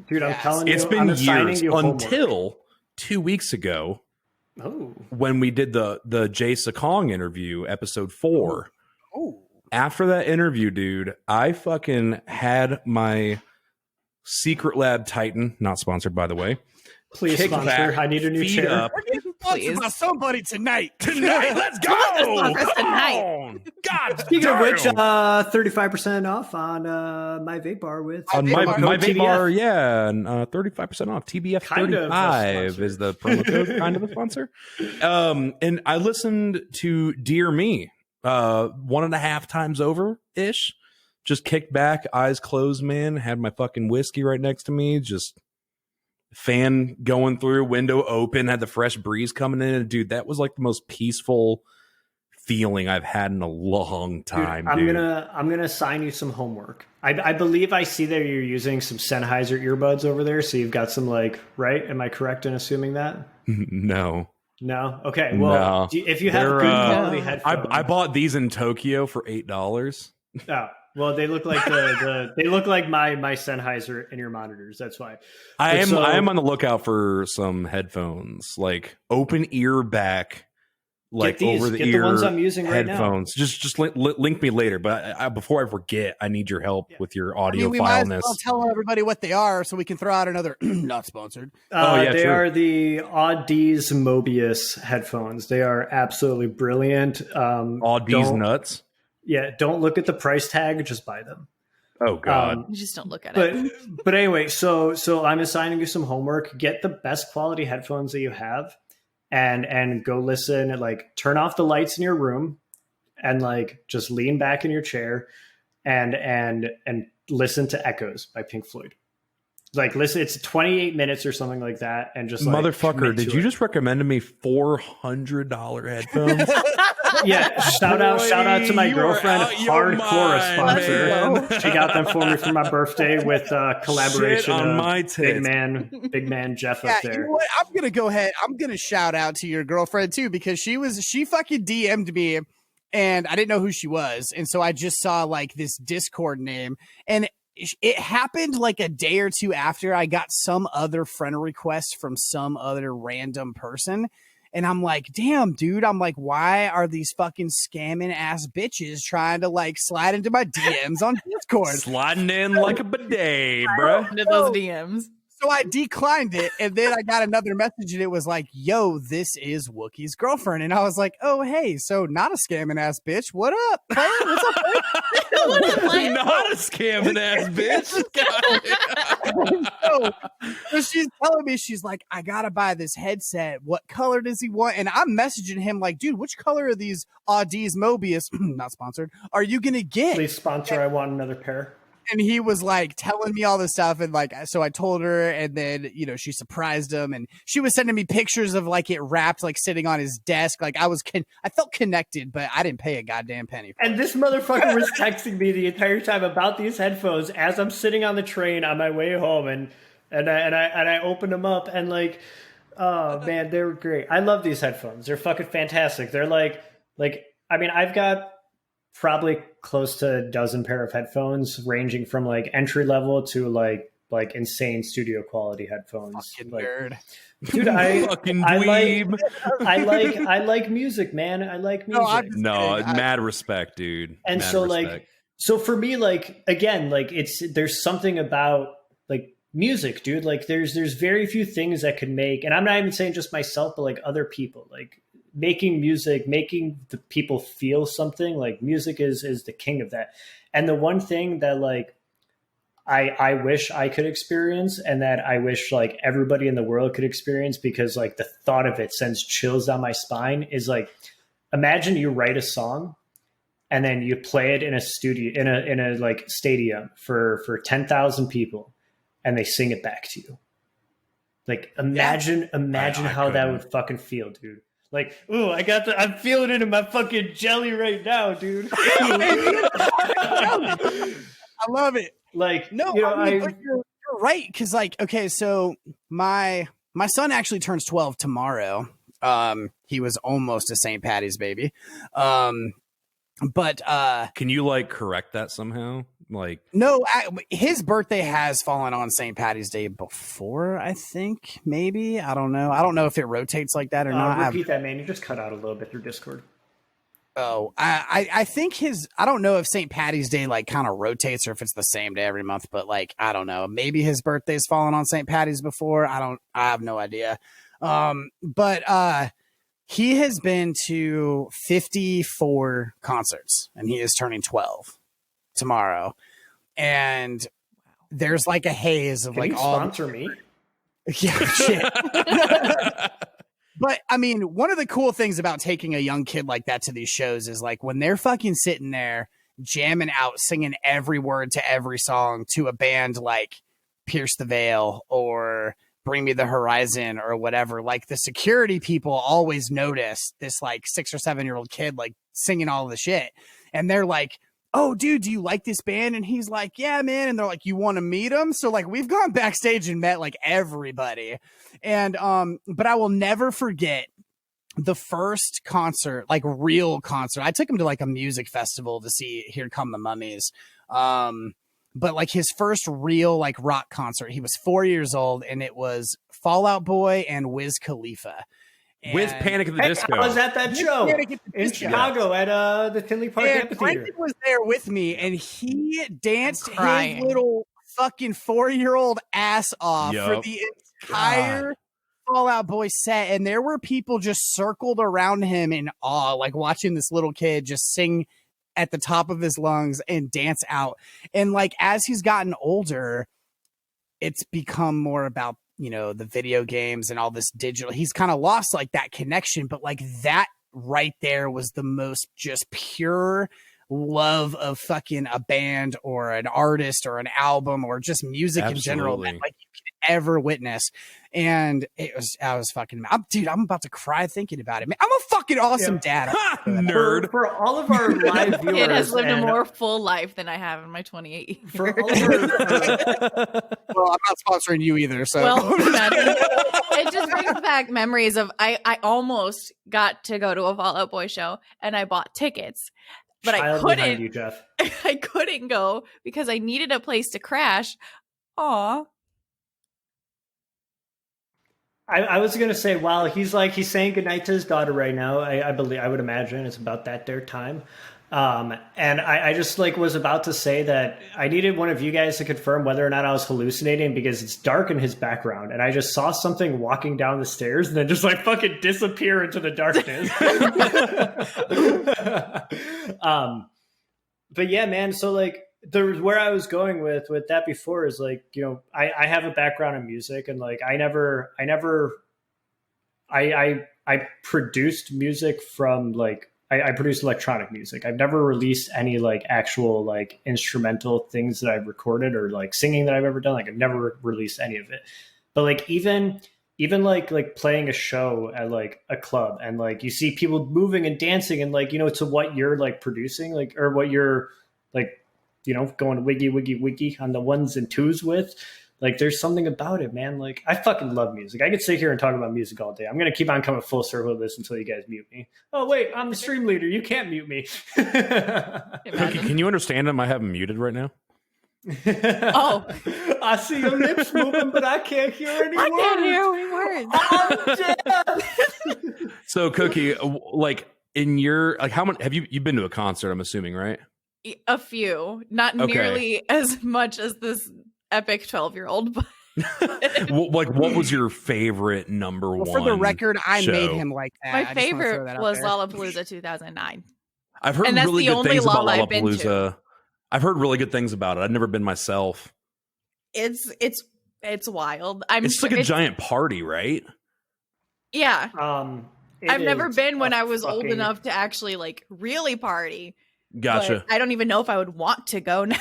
Dude, I'm telling you, it's been years until 2 weeks ago. Oh, when we did the Jay Sakong interview, episode 4. Oh. After that interview, dude, I fucking had my Secret Lab Titan, not sponsored by the way. Please sponsor. Back, I need a new chair. Up. Sponsored by somebody tonight. Let's go. Tonight. God. Speaking of which, 35% off on my vape bar with on my vape TBF. bar, yeah, and 35% off. TBF 35 is the promo code, kind of a sponsor. And I listened to Dear Me 1.5 times over ish. Just kicked back, eyes closed, man. Had my fucking whiskey right next to me. Just fan going through, window open, had the fresh breeze coming in. And dude, that was like the most peaceful feeling I've had in a long time. Dude, I'm gonna assign you some homework. I believe I see that you're using some Sennheiser earbuds over there, so you've got some right? Am I correct in assuming that? No. Okay. Well, if you have good quality headphones, I bought these in Tokyo for $8. Oh. Well, they look like they look like my Sennheiser in your monitors. That's why. I am on the lookout for some headphones, like open ear back, like over the ear. The ones I'm using right headphones. now. Just link me later. But before I forget, I need your help with your audio we fileness. might as well tell everybody what they are so we can throw out another not sponsored. They are the Audi's Mobius headphones. They are absolutely brilliant. Audi's nuts. Yeah, don't look at the price tag. Just buy them. Oh God! You just don't look at it. But anyway, so I'm assigning you some homework. Get the best quality headphones that you have, and go listen. And like, turn off the lights in your room, and like just lean back in your chair, and listen to Echoes by Pink Floyd. Like, listen, it's 28 minutes or something like that, and just like, motherfucker, did you just recommend to me $400 headphones? Yeah, shout out to my girlfriend, hardcore sponsor. She got them for me for my birthday with collaboration on my big man Jeff up there. You know what? I'm gonna go ahead. I'm gonna shout out to your girlfriend too, because she fucking DM'd me, and I didn't know who she was, and so I just saw like this Discord name, and it happened like a day or two after I got some other friend request from some other random person. And I'm like, damn, dude. I'm like, why are these fucking scamming ass bitches trying to like slide into my DMs on Discord? Sliding in like a bidet, bruh. Into those DMs. So I declined it, and then I got another message, and it was like, yo, this is Wookiee's girlfriend. And I was like, oh, hey, so not a scamming ass bitch. What up? Player? What's up, player? Not a scamming ass bitch. So she's telling me, she's like, I gotta buy this headset. What color does he want? And I'm messaging him like, dude, which color are these Audi's Mobius, not sponsored, are you gonna get? Please sponsor. I want another pair. And he was like telling me all this stuff, and like, so I told her, and then, you know, she surprised him, and she was sending me pictures of like it wrapped, like sitting on his desk. Like I felt connected, but I didn't pay a goddamn penny for And this motherfucker was texting me the entire time about these headphones as I'm sitting on the train on my way home, and I opened them up, and like, oh man, they were great. I love these headphones. They're fucking fantastic. They're like I mean, I've got probably close to a dozen pair of headphones, ranging from like entry level to like insane studio quality headphones. Fucking like, nerd. Dude, I dweeb. like music, man. I like music. No, mad respect, dude. And mad so respect. like, so for me, like, again, like there's something about like music, dude. Like there's very few things that could make, and I'm not even saying just myself, but like other people, like making music, making the people feel something. Like music is the king of that. And the one thing that like I wish I could experience, and that I wish like everybody in the world could experience, because like the thought of it sends chills down my spine, is like, imagine you write a song and then you play it in a studio, in a like stadium for 10,000 people, and they sing it back to you. Like imagine how that would fucking feel, dude. Like, ooh, I'm feeling it in my fucking jelly right now, dude. I love it. Like, no, you know, I mean, you're right. Because like, okay, so my son actually turns 12 tomorrow. He was almost a St. Patty's baby. But can you like correct that somehow? Like, no, his birthday has fallen on St. Patty's Day before, I think. Maybe, I don't know if it rotates like that or not. Repeat that, man. You just cut out a little bit through Discord. Oh, I think I don't know if St. Patty's Day like kind of rotates or if it's the same day every month, but like, I don't know, maybe his birthday's fallen on St. Patty's before. I have no idea. But he has been to 54 concerts, and he is turning 12 tomorrow. And there's like a haze of Can you sponsor me? Yeah, shit. But I mean, one of the cool things about taking a young kid like that to these shows is like when they're fucking sitting there jamming out, singing every word to every song to a band like Pierce the Veil or Bring Me the Horizon or whatever, like the security people always notice this like 6 or 7 year old kid like singing all the shit, and they're like, oh dude, do you like this band? And he's like, yeah, man. And they're like, you want to meet him? So like we've gone backstage and met like everybody. And but I will never forget the first concert, like real concert. I took him to like a music festival to see Here Come the Mummies. But like his first real like rock concert, he was 4 years old, and it was Fall Out Boy and Wiz Khalifa. With Panic at the Disco. I was at that show in Chicago at the Tinley Park Amphitheater. Brendan was there with me, and he danced his little fucking 4-year-old ass off for the entire Fall Out Boy set. And there were people just circled around him in awe, like watching this little kid just sing at the top of his lungs and dance out. And like as he's gotten older, it's become more about, you know, the video games and all this digital. He's kind of lost like that connection, but like that right there was the most just pure love of fucking a band or an artist or an album or just music in general that like you can ever witness. And I was fucking, dude, I'm about to cry thinking about it, man. I'm a fucking awesome dad. Nerd. For all of our live viewers. It has lived a more full life than I have in my 28 years. For all of our, well, I'm not sponsoring you either. So well, it just brings back memories of I almost got to go to a Fall Out Boy show, and I bought tickets, but I couldn't. You, Jeff. I couldn't go because I needed a place to crash. Aw. I was gonna say, while he's saying goodnight to his daughter right now, I believe, I would imagine it's about that their time. And I just like was about to say that I needed one of you guys to confirm whether or not I was hallucinating, because it's dark in his background and I just saw something walking down the stairs and then just like fucking disappear into the darkness. But yeah, man. So like where I was going with that before is like, you know, I have a background in music, and like I produced music from like, I produce electronic music. I've never released any like actual like instrumental things that I've recorded or like singing that I've ever done. Like I've never released any of it. But like even like playing a show at like a club, and like you see people moving and dancing, and like, you know, to what you're like producing, like, or what you're like, you know, going wiggy wiggy wiggy on the ones and twos with. Like, there's something about it, man. Like, I fucking love music. I could sit here and talk about music all day. I'm going to keep on coming full circle with this until you guys mute me. Oh, wait, I'm the stream leader. You can't mute me. Cookie, can you understand him? I have him muted right now. Oh. I see your lips moving, but I can't hear any words. I can't hear any words. I'm dead. So, Cookie, like, in your, like, how many, you've been to a concert, I'm assuming, right? A few. Not nearly as much as this epic 12-year-old, but like, what was your favorite number one? For the record, I show? made him like that. my favorite was Lollapalooza 2009. I've heard And that's really the good only things about Lolla I've been to. Lollapalooza. I've heard really good things about it. I've never been myself. It's wild. It's like a giant party, right? Yeah. I've never been when I was old fucking- enough to actually like really party. Gotcha. But I don't even know if I would want to go now.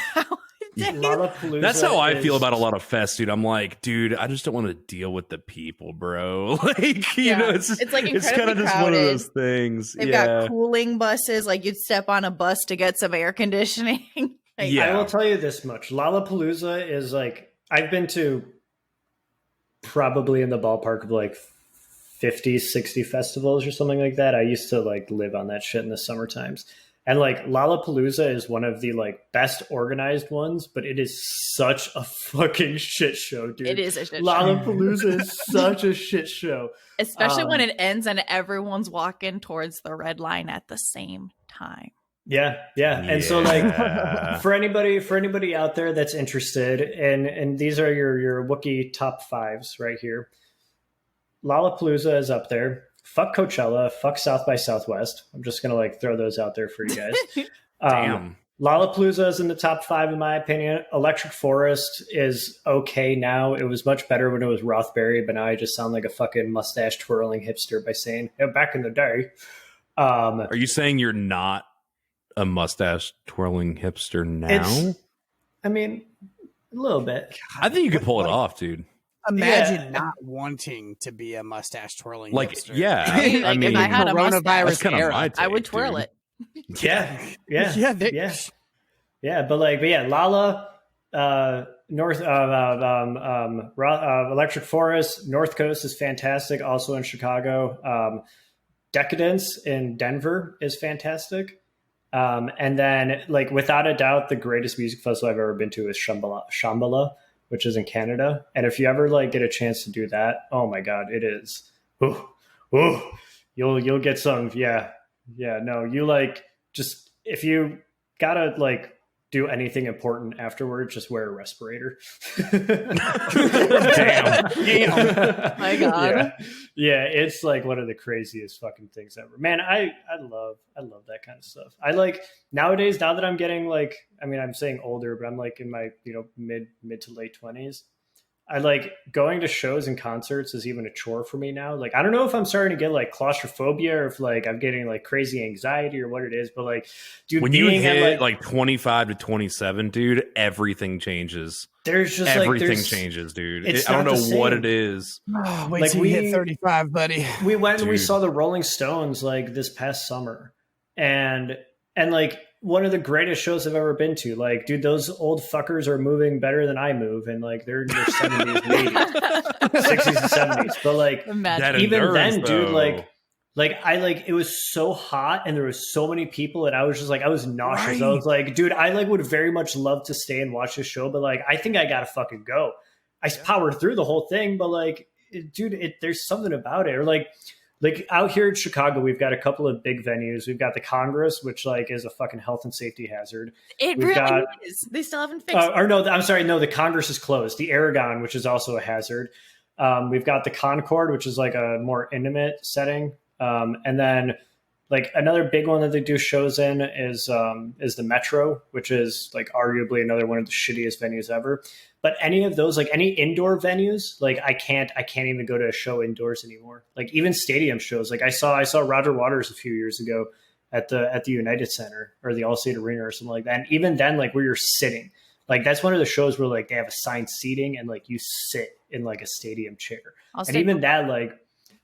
Lollapalooza That's how I feel is- about a lot of fests, dude. I'm like, dude, I just don't want to deal with the people, bro. Like, you Yeah. know, it's like it's incredibly kind of just one of crowded. those things. They've Yeah. got cooling buses. Like you'd step on a bus to get some air conditioning. Like, Yeah. I will tell you this much. Lollapalooza is like, I've been to probably in the ballpark of like 50, 60 festivals or something like that. I used to like live on that shit in the summer times. And like Lollapalooza is one of the like best organized ones, but it is such a fucking shit show, dude. It is a shit show. Lollapalooza is such a shit show. Especially when it ends and everyone's walking towards the red line at the same time. Yeah. And so like Yeah. for anybody out there that's interested, and these are your Wookiee top fives right here. Lollapalooza is up there. Fuck Coachella. Fuck South by Southwest. I'm just gonna like throw those out there for you guys. Damn. Lollapalooza is in the top five in my opinion. Electric Forest is okay now. It was much better when it was Rothbury, but now I just sound like a fucking mustache twirling hipster by saying, yeah, back in the day. Are you saying you're not a mustache twirling hipster now? I mean, a little bit. I think you could pull it off, dude. Imagine not wanting to be a mustache twirling Like, hipster. yeah. I mean, like, if I had a coronavirus mustache, That's kind of era. my take, I would twirl dude. it. Yeah. But yeah, Lala, North, Electric Forest, North Coast is fantastic. Also in Chicago, Decadence in Denver is fantastic. And then like, without a doubt, the greatest music festival I've ever been to is Shambhala, which is in Canada. And if you ever like get a chance to do that, oh my God, it is, you'll get some. No, you like, just, if you gotta like do anything important afterwards, just wear a respirator. Damn. My God. Yeah, it's like one of the craziest fucking things ever. Man, I love that kind of stuff. I like nowadays, now that I'm getting like, I mean, I'm saying older, but I'm like in my, you know, mid to late 20s. I like going to shows and concerts is even a chore for me now. Like, I don't know if I'm starting to get like claustrophobia or if like I'm getting like crazy anxiety or what it is, but like, dude, When you being at, hit like 25 to 27, dude, everything changes. there's just Everything changes, dude. it's I don't not know the what same. it is. Oh, wait Like, till you we- hit 35, buddy. We went and we Dude. saw the Rolling Stones like this past summer, and like one of the greatest shows I've ever been to. Like, dude, those old fuckers are moving better than I move, and like they're in their 70s and 80s, 60s and 70s. But like Imagine. That even endurance, then, dude, though. like it was so hot and there was so many people, and I was just like, I was nauseous. I Right. was like, dude, I like would very much love to stay and watch this show, but like I think I gotta fucking go. I powered through the whole thing, but like dude, there's something about it. Or like out here in Chicago, we've got a couple of big venues. We've got the Congress, which like is a fucking health and safety hazard. We've is. They still haven't fixed it. Or no, I'm sorry. No, the Congress is closed. The Aragon, which is also a hazard. We've got the Concord, which is like a more intimate setting. And then like another big one that they do shows in is the Metro, which is like arguably another one of the shittiest venues ever. But any of those, like any indoor venues, like I can't even go to a show indoors anymore. Like even stadium shows. Like I saw Roger Waters a few years ago at the United Center or the Allstate Arena or something like that. And even then, like where you're sitting, like that's one of the shows where like they have assigned seating and like you sit in like a stadium chair. And even that, like,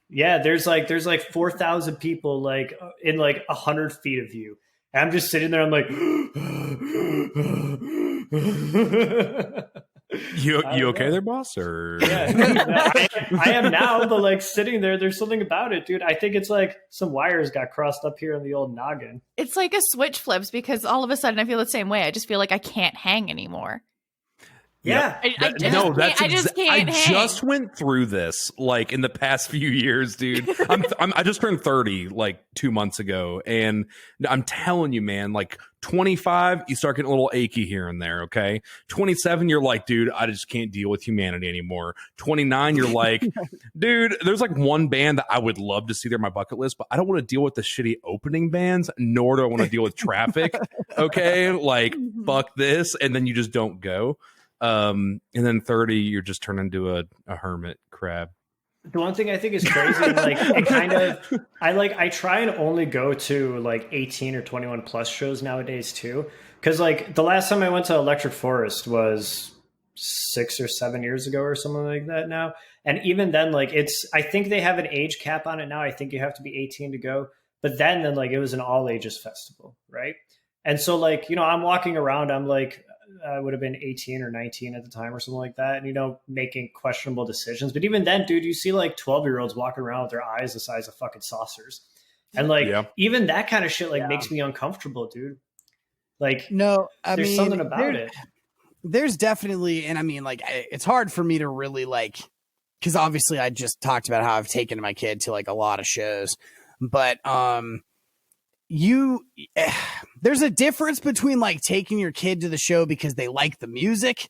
yeah, there's like 4,000 people like in like 100 feet of you. And I'm just sitting there. I'm like, you okay there, boss? Or yeah, I am now. But like sitting there, there's something about it, dude. I think it's like some wires got crossed up here in the old noggin. It's like a switch flips because all of a sudden I feel the same way. I just feel like I can't hang anymore. Yeah. I just can't hang. Just went through this like in the past few years, dude. I just turned 30 like 2 months ago, and I'm telling you, man, like 25, you start getting a little achy here and there. Okay, 27, you're like, dude, I just can't deal with humanity anymore. 29, you're like, dude, there's like one band that I would love to see there on my bucket list, but I don't want to deal with the shitty opening bands, nor do I want to deal with traffic. Okay, like fuck this, and then you just don't go. And then 30, you're just turned into a hermit crab. The one thing I think is crazy, like it kind of, I try and only go to like 18 or 21 plus shows nowadays too. Cause like the last time I went to Electric Forest was 6 or 7 years ago or something like that now. And even then, like I think they have an age cap on it now. I think you have to be 18 to go, but then like it was an all ages festival. Right. And so like, I'm walking around, I'm like, I would have been 18 or 19 at the time or something like that. And, making questionable decisions. But even then, dude, you see like 12-year-olds walking around with their eyes the size of fucking saucers. And like, even that kind of shit, like makes me uncomfortable, dude. Like, no, there's something about it. There's definitely, and I mean, like, it's hard for me to really like, cause obviously I just talked about how I've taken my kid to like a lot of shows, but, there's a difference between like taking your kid to the show because they like the music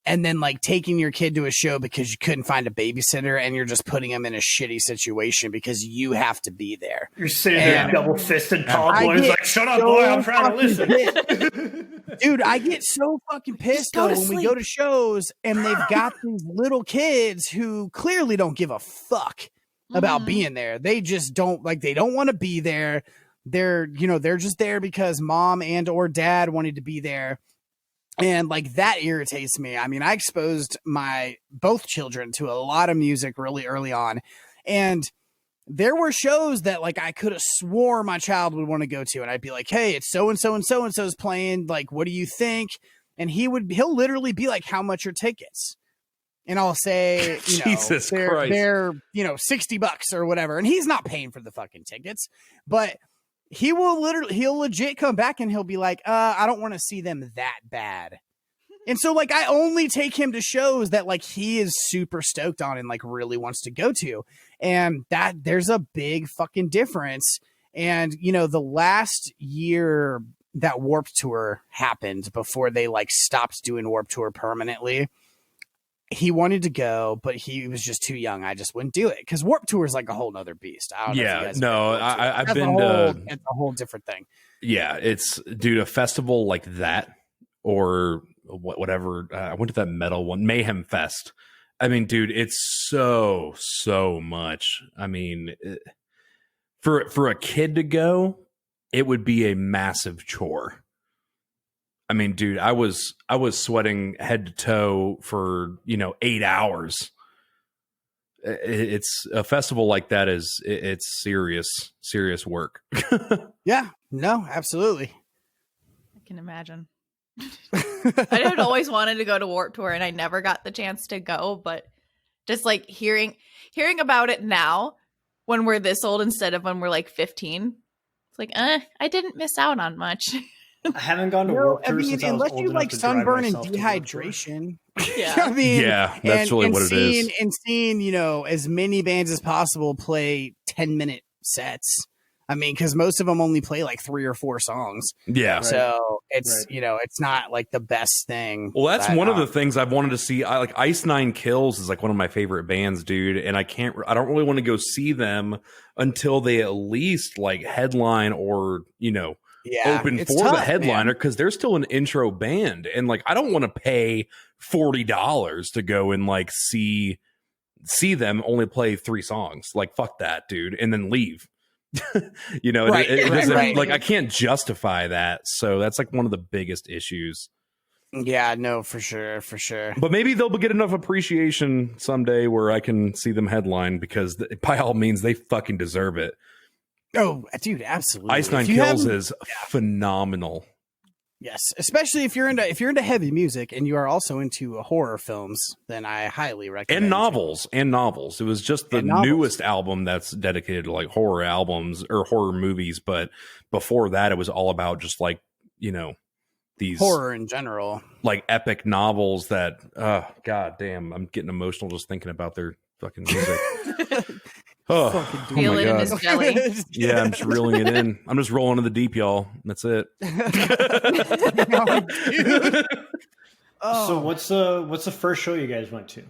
and then like taking your kid to a show because you couldn't find a babysitter and you're just putting them in a shitty situation because you have to be there. You're sitting there double fisted tall boys like, shut up, boy, I'm trying to listen. Dude, I get so fucking pissed though when we go to shows and they've got these little kids who clearly don't give a fuck about being there. They just don't they don't want to be there. They're just there because mom and or dad wanted to be there. And like that irritates me. I mean, I exposed my both children to a lot of music really early on. And there were shows that like I could have swore my child would want to go to. And I'd be like, hey, it's so-and-so and so-and-so's playing. Like, what do you think? And he'll literally be like, how much are tickets? And I'll say, Jesus Christ. They're $60 or whatever. And he's not paying for the fucking tickets, but he'll legit come back and he'll be like, I don't want to see them that bad. And so like, I only take him to shows that like he is super stoked on and like really wants to go to. And that there's a big fucking difference. And, the last year that Warped Tour happened before they like stopped doing Warped Tour permanently, he wanted to go, but he was just too young. I just wouldn't do it because Warped Tour is like a whole nother beast. I don't know if you guys I've been to. It's a whole different thing. Yeah, it's dude, a festival like that or whatever. I went to that metal one, Mayhem Fest. I mean, dude, it's so much. I mean, for a kid to go, it would be a massive chore. I mean, dude, I was sweating head to toe for 8 hours. It's a festival like that it's serious work. Yeah, no, absolutely. I can imagine. I had always wanted to go to Warped Tour and I never got the chance to go, but just like hearing about it now when we're this old instead of when we're like 15, it's like, I didn't miss out on much. I haven't gone to Warped Tour since I was unless old you enough like to drive sunburn and myself to Warped Tour. dehydration. Yeah. I mean, Yeah, that's really what it is. And seeing, as many bands as possible play 10-minute sets. I mean, because most of them only play like 3 or 4 songs. Yeah. Right. So it's, Right. it's not like the best thing. Well, that's one of the things I've wanted to see. I like Ice Nine Kills is like one of my favorite bands, dude. And I don't really want to go see them until they at least like headline or, open it's for tough, the headliner, man. because they're still an intro band. And like, I don't want to pay $40 to go and like see them only play 3 songs. Like, fuck that, dude. And then leave. Right, it doesn't, right. like, I can't justify that. So that's like one of the biggest issues. Yeah, no, for sure. But maybe they'll get enough appreciation someday where I can see them headline, because by all means, they fucking deserve it. Oh, dude, absolutely. Ice Nine Kills is phenomenal. Yes, especially if you're into heavy music and you are also into horror films, then I highly recommend. And novels. It was just the newest album that's dedicated to like horror albums or horror movies, but before that, it was all about just like these horror in general, like epic novels that. God damn, I'm getting emotional just thinking about their fucking music. Oh, Feel my it in God. his belly. Yeah, I'm just reeling it in. I'm just rolling to the deep, y'all. That's it. So what's the first show you guys went to?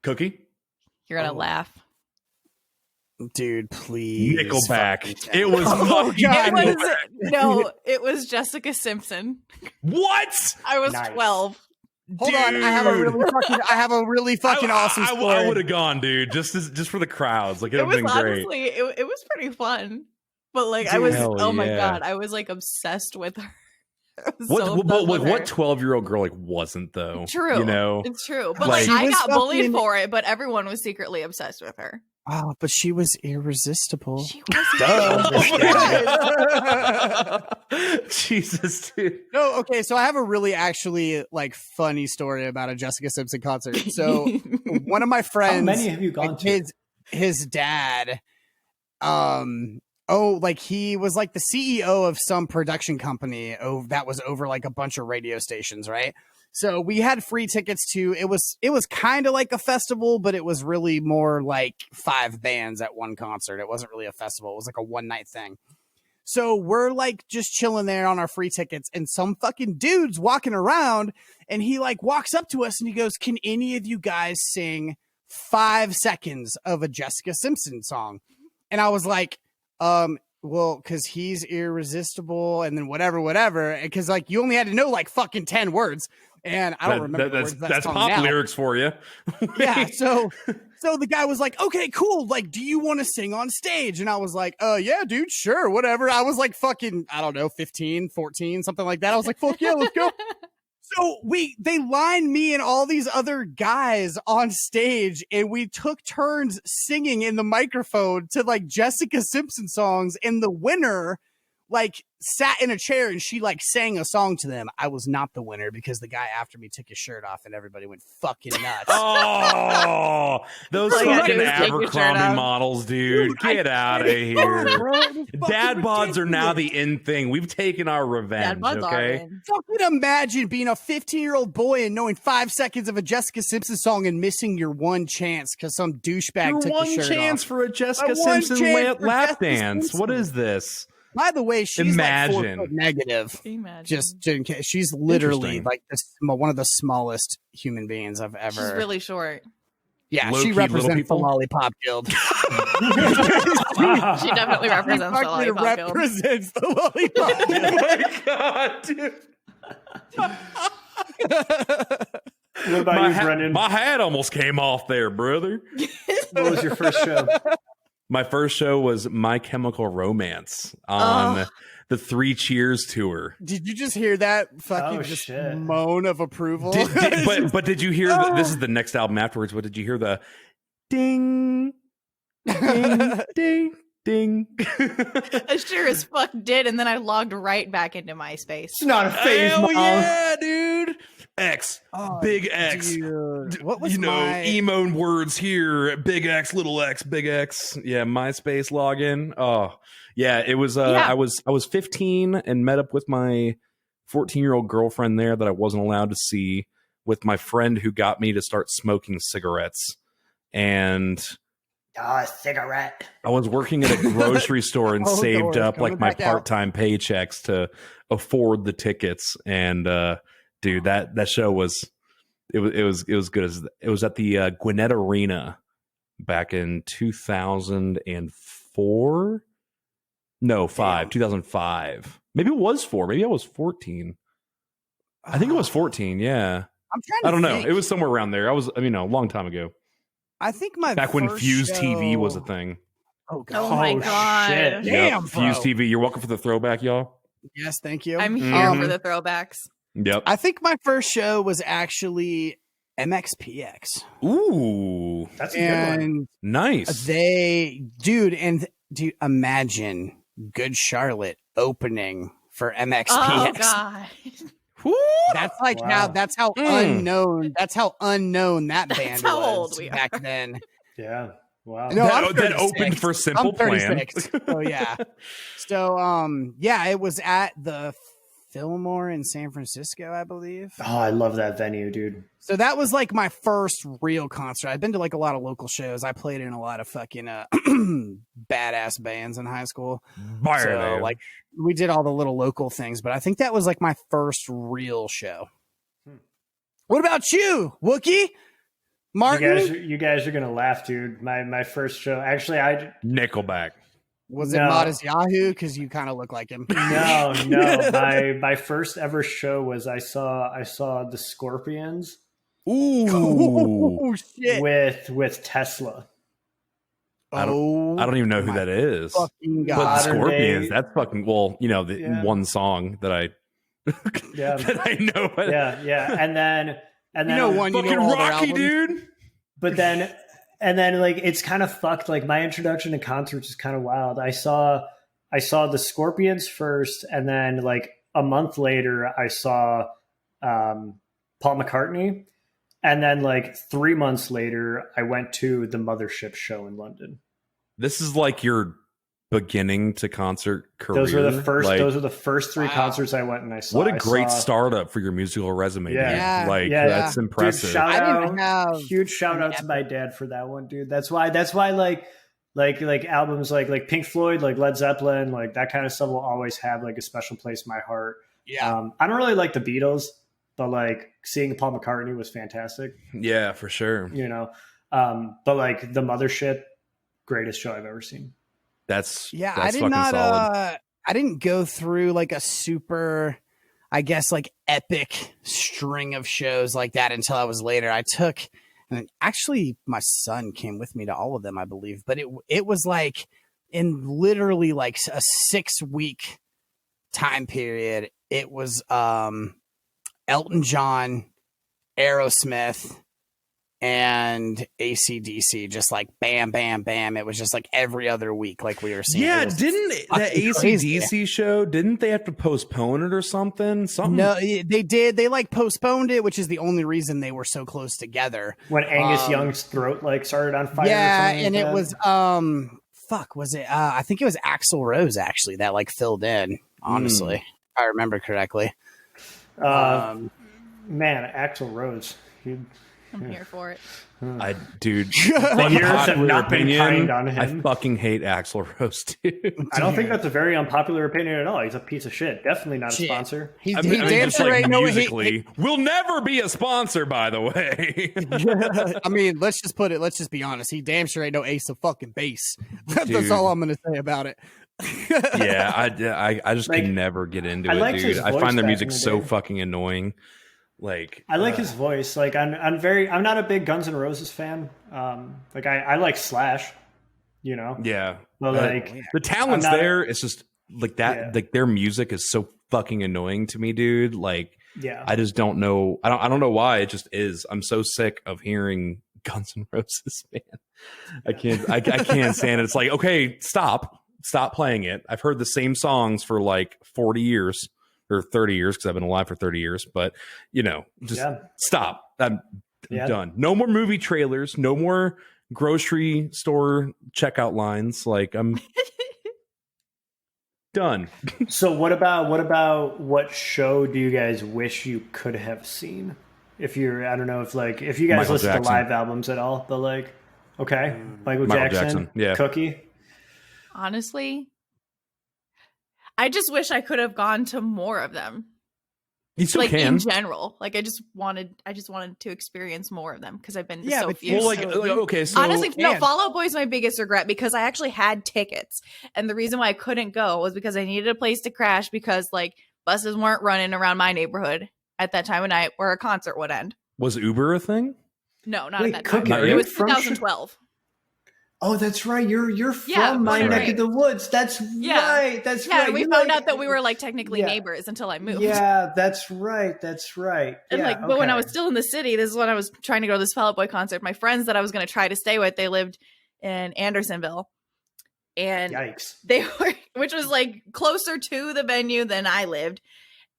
Cookie? You're gonna laugh. Dude, please. Nickelback. It was Oh, God. It was Jessica Simpson. What? I was Nice. 12. Hold on, I have a really fucking awesome story. I would have gone, dude, just for the crowds. Like, it It would have was been great. honestly, it was pretty fun. But like, I Dude, was, hell oh my yeah. God, I was like obsessed with her. I was so obsessed What with her. 12-year-old girl like wasn't though? True. You know? It's true. But Like- like, She I was got bullied fucking- for it, but everyone was secretly obsessed with her. Oh, but she was irresistible. She was Jesus, dude. No, okay, so I have a really actually like funny story about a Jessica Simpson concert. So one of my friends, How many have you gone to? his dad, like he was like the CEO of some production company that was over like a bunch of radio stations, right? So we had free tickets to it was kind of like a festival, but it was really more like 5 bands at one concert. It wasn't really a festival. It was like a one night thing. So we're like just chilling there on our free tickets, and some fucking dude's walking around, and he like walks up to us and he goes, "Can any of you guys sing 5 seconds of a Jessica Simpson song?" And I was like, well, because he's irresistible, and then whatever, because like you only had to know like fucking 10 words, and I don't remember the words of that that's song pop now. lyrics for you. Yeah, so the guy was like, "Okay, cool. Like, do you want to sing on stage?" And I was like, yeah, dude, sure, whatever." I was like fucking, I don't know, 15, 14, something like that. I was like, "Fuck yeah, let's go." So they lined me and all these other guys on stage, and we took turns singing in the microphone to like Jessica Simpson songs, and the winner like sat in a chair and she like sang a song to them. I was not the winner because the guy after me took his shirt off and everybody went fucking nuts. Oh, those All you gotta fucking do is take your shirt Abercrombie off. models, dude. Get out of here. Bro, it was Dad fucking bods are now ridiculous. the in thing. We've taken our revenge, Dad buds are okay? in. Fucking imagine being a 15-year-old boy and knowing 5 seconds of a Jessica Simpson song and missing your one chance because some douchebag Your took one his shirt chance off. for a Jessica My one Simpson chance for lap Jessica dance. Simpson. What is this? By the way, she's like 4 Imagine. foot negative. Imagine. Just in case. She's literally Interesting. like one of the smallest human beings I've ever. She's really short. Yeah, Low-key she little represents the people? Lollipop Guild. Wow. She definitely represents the Fucking Lollipop Guild. represents the Lollipop Guild. Oh my god, dude. What about you, Brennan? My hat almost came off there, brother. What was your first show? My first show was My Chemical Romance on the 3 Cheers tour. Did you just hear that fucking Oh, just shit. moan of approval? But did you hear this is the next album afterwards, but did you hear the ding ding ding ding? I sure as fuck did, and then I logged right back into MySpace. It's not a phase, Hell Mom. yeah, dude. X, Oh, big X. dude. What was emo words here. Big X, little X, big X. Yeah, MySpace login. Oh, yeah. It was. Yeah. I was 15 and met up with my 14-year-old girlfriend there that I wasn't allowed to see with my friend who got me to start smoking cigarettes. And cigarette. I was working at a grocery store and saved up like my part-time paychecks to afford the tickets. And dude, that show was it was good. It was at the Gwinnett Arena back in 2004. No, 2005. Maybe it was 4. Maybe I was 14. I think it was 14. Yeah. I'm trying I don't know. think. It was somewhere around there. I was, a long time ago. I think my back when first Fuse show... TV was a thing. Oh god! Oh my god! Shit. Damn, yep. Fuse TV. You're welcome for the throwback, y'all. Yes, thank you. I'm here for the throwbacks. Yep. I think my first show was actually MXPX. Ooh, that's a good one. Nice. Dude, imagine Good Charlotte opening for MXPX. Oh god! That's like that's how unknown that band how was old we back are. then. Yeah. Wow. No, I'm that 36. opened for Simple I'm Plan. 36. Oh yeah. So it was at the Fillmore in San Francisco, I believe. Oh, I love that venue, dude. So that was like my first real concert. I've been to like a lot of local shows. I played in a lot of fucking badass bands in high school. So like we did all the little local things, but I think that was like my first real show. What about you, Wookie? Martin? You guys are gonna laugh, dude. My first show. Actually, Nickelback. Was it Modest Yahoo? Because you kind of look like him. No. My first ever show was I saw the Scorpions. Ooh, shit! With Tesla. I don't even know who that is. Fucking God. But the Scorpions. That's fucking one song that I that I know. Yeah. And then fucking Rocky, dude. But then like it's kind of fucked. Like my introduction to concerts is kind of wild. I saw the Scorpions first, and then like a month later I saw Paul McCartney, and then like 3 months later I went to the Mothership show in London. This is like your beginning to concert career. Those were the first 3 concerts I went and I saw. What a great startup for your musical resume. Yeah. Dude. That's impressive. Dude, huge shout out to my dad for that one, dude. That's why like albums like Pink Floyd, like Led Zeppelin, like that kind of stuff will always have like a special place in my heart. Yeah. I don't really like the Beatles, but like seeing Paul McCartney was fantastic. Yeah, for sure. But like the Mothership, greatest show I've ever seen. That's I did not solid. I didn't go through like a super, I guess, like epic string of shows like that until I was later. And actually my son came with me to all of them, I believe, but it was like in literally like a 6-week time period. It was Elton John, Aerosmith, and AC/DC, just like bam, bam, bam. It was just like every other week, like we were seeing. Yeah, didn't that AC/DC show? Didn't they have to postpone it or something? No, they did. They like postponed it, which is the only reason they were so close together. When Angus Young's throat like started on fire. Yeah, and it was was it? I think it was Axl Rose actually that like filled in. Honestly, if I remember correctly. Man, Axl Rose. I'm here for it. Dude, the years have not been kind on him. I fucking hate Axl Rose, dude. I don't think that's a very unpopular opinion at all. He's a piece of shit. Definitely not a sponsor. Musically, will never be a sponsor, by the way. I mean, let's just be honest. He damn sure ain't no ace of fucking base. That's all I'm gonna say about it. Yeah, I just could never get into it, dude. I find their music so fucking annoying. Like I like his voice. Like I'm not a big Guns N' Roses fan. Like I like Slash, Yeah. But like the talent's there. It's just like that. Yeah. Like their music is so fucking annoying to me, dude. Like I just don't know. I don't know why. It just is. I'm so sick of hearing Guns N' Roses, man. I can't stand it. It's like, okay, stop playing it. I've heard the same songs for like 40 years. Or 30 years, because I've been alive for 30 years. But, just stop. I'm done. No more movie trailers. No more grocery store checkout lines. Like, I'm done. So what show do you guys wish you could have seen? If you're, I don't know if you guys Michael listen Jackson. to live albums at all, but like, okay, Michael Jackson, yeah. Cookie. Honestly, I just wish I could have gone to more of them. You still like can. in general, like I just wanted to experience more of them because I've been to so but few. Well, like, okay, so Honestly, no, Fall Out Boy is my biggest regret because I actually had tickets. And the reason why I couldn't go was because I needed a place to crash because like buses weren't running around my neighborhood at that time of night where a concert would end. was Uber a thing? No, not Wait, at that time. Cookie, are It you was from 2012. Oh, that's right. You're from Yeah, my born neck and of the woods. That's Yeah. right. That's Yeah, right. and we You found like- out that we were like technically Yeah. neighbors until I moved. Yeah, that's right. That's right. And yeah, like, but when I okay. was still in the city, this is when I was trying to go to this Fall Out Boy concert. My friends that I was going to try to stay with, they lived in Andersonville, and Yikes. they were, which was like closer to the venue than I lived,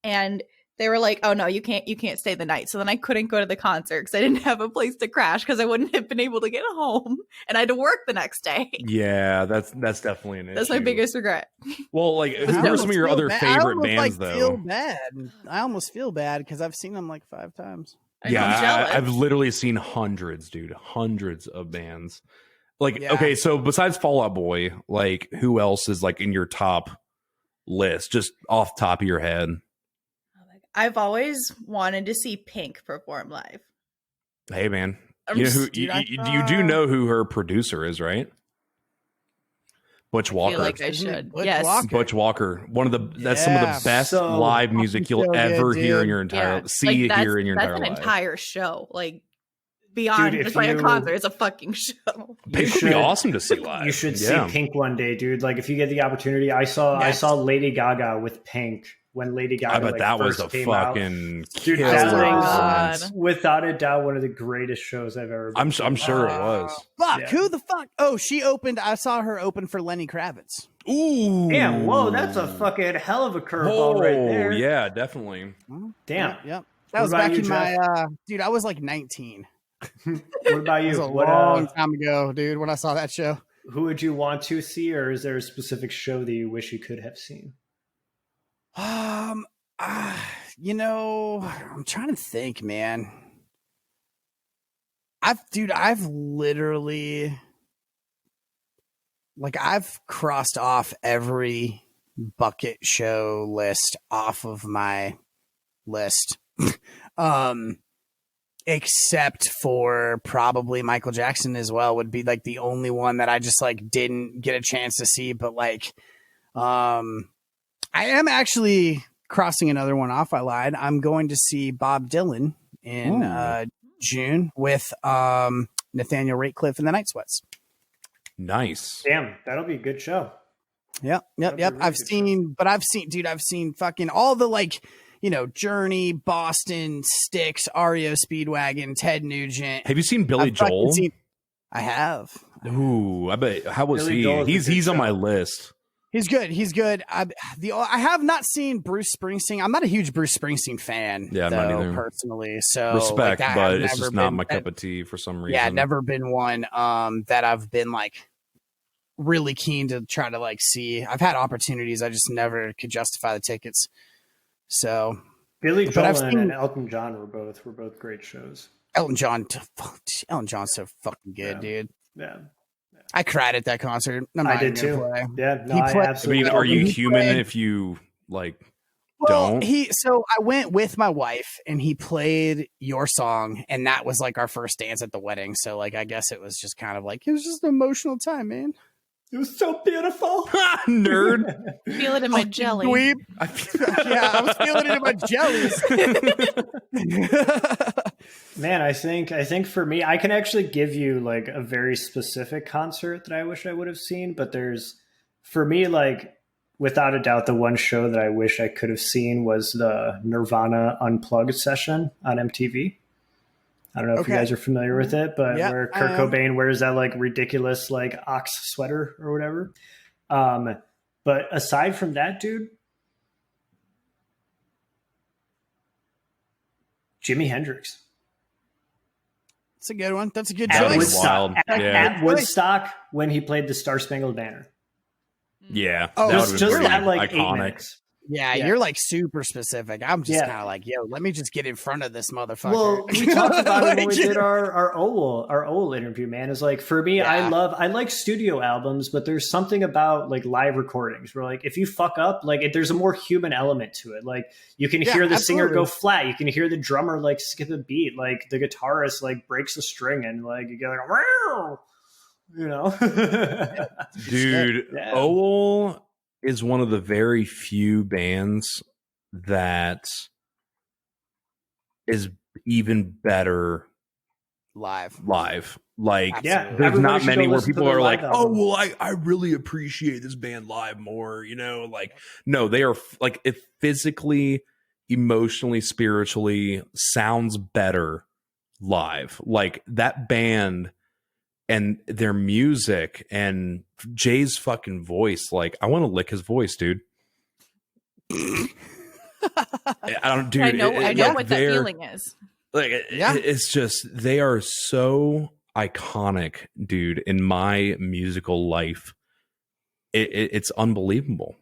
and they were like, "Oh no, you can't stay the night." So then I couldn't go to the concert because I didn't have a place to crash because I wouldn't have been able to get home, and I had to work the next day. Yeah, that's definitely an issue. That's my biggest regret. Well, like, who I are some of your almost other feel bad. favorite I almost, bands, like, though? Feel bad. I almost feel bad because I've seen them like 5 times. I know, I'm jealous. I've literally seen hundreds, dude, hundreds of bands. Like, Yeah. okay, so besides Fall Out Boy, like, who else is like in your top list, just off the top of your head? I've always wanted to see Pink perform live. Hey, man, I'm you know just- who dude, I- you do know who her producer is, right? Butch I Walker. feel like I Isn't it should. Butch Yes. Walker? Butch Walker, that's some of Yeah. the best So live music you'll fucking so ever good, hear in dude. your entire Yeah. see Like, here in your that's entire an life. entire show. Like beyond Dude, if just like a you- concert, it's a fucking show. Pink would be awesome to see live. You should Yeah. see Pink one day, dude. Like if you get the opportunity, I saw Lady Gaga with Pink when Lady Gaga. I bet like, that was first a came out. fucking Dude, killer that Oh my was performance. without a doubt one of the greatest shows I've ever. Been I'm sure it was. Fuck, Yeah. who the fuck? Oh, she opened. I saw her open for Lenny Kravitz. Ooh, Damn, whoa, that's a fucking hell of a curveball right there. Yeah, definitely. Damn. Yep. What That was about back you, in my dude. I was like 19. What about It was you? a What long time ago, dude. When I saw that show. who would you want to see, or is there a specific show that you wish you could have seen? You know, I'm trying to think, man. I've literally, like, I've crossed off every bucket show list off of my list. Except for probably Michael Jackson as well would be like the only one that I just like didn't get a chance to see. But like, I am actually crossing another one off. I lied. I'm going to see Bob Dylan in June with Nathaniel Ratcliffe and the Night Sweats. Nice. Damn, that'll be a good show. Yep. That'd be a really I've good seen, I've seen fucking all the like, you know, Journey, Boston, Styx, REO Speedwagon, Ted Nugent. Have you seen Billy I've fucking Joel? I have. Ooh, I bet. How was Billy he? Joel is a good He's on show. my list. He's good. He's good. I have not seen Bruce Springsteen. I'm not a huge Bruce Springsteen fan, Yeah, I'm not though, either. personally. So Respect, like, but I've it's never just not been- my cup of tea for some reason. Yeah, never been one that I've been like really keen to try to like see. I've had opportunities, I just never could justify the tickets. So Billy But Joel I've and seen- Elton John were both great shows. Elton John's so fucking good, Yeah. dude. Yeah, I cried at that concert. I'm I not did even too. gonna play. Yeah, no, He I played- I absolutely. mean, are you He human played- if you like? Well, Don't. so I went with my wife and he played your song and that was like our first dance at the wedding. So like I guess it was just kind of like it was just an emotional time, man. It was so beautiful. Nerd. Feel it in my jelly. Dweeb. I feel- Yeah, I was feeling it in my jellies. Man, I think for me, I can actually give you like a very specific concert that I wish I would have seen, but there's for me like without a doubt the one show that I wish I could have seen was the Nirvana Unplugged session on MTV. I don't know if you Okay. guys are familiar with it, but Yeah, where I Kurt am. Cobain wears that like ridiculous like ox sweater or whatever. But aside from that, dude, Jimi Hendrix. It's a good one. That's a good At That was choice. wild. Woodstock, at, Yeah. at Woodstock when he played the Star Spangled Banner. Yeah, Oh, that just- would Just be that like 8 iconic. minutes. Yeah, Yeah. you're like super specific. I'm just Yeah. kind of like, yo, let me just get in front of this motherfucker. Well, we talked about it when we Like, did our OL interview, man. Is like, for me, Yeah. I like studio albums, but there's something about like live recordings where like if you fuck up, like there's a more human element to it. Like you can Yeah, hear the singer absolutely. go flat, you can hear the drummer like skip a beat, like the guitarist like breaks a string and like you get like, wow, you know. Dude, Yeah. Owl is one of the very few bands that is even better live. Like, Yeah, Absolutely. there's everybody not should many go where listen to people their are like, live oh, album. well, I really appreciate this band live more, you know? Like, no, they are like, it physically, emotionally, spiritually sounds better live. Like, that band and their music and Jay's fucking voice, like, I want to lick his voice, dude. I don't, dude. I know like, what that feeling is. Like, Yeah. it's just, they are so iconic, dude, in my musical life. It's unbelievable.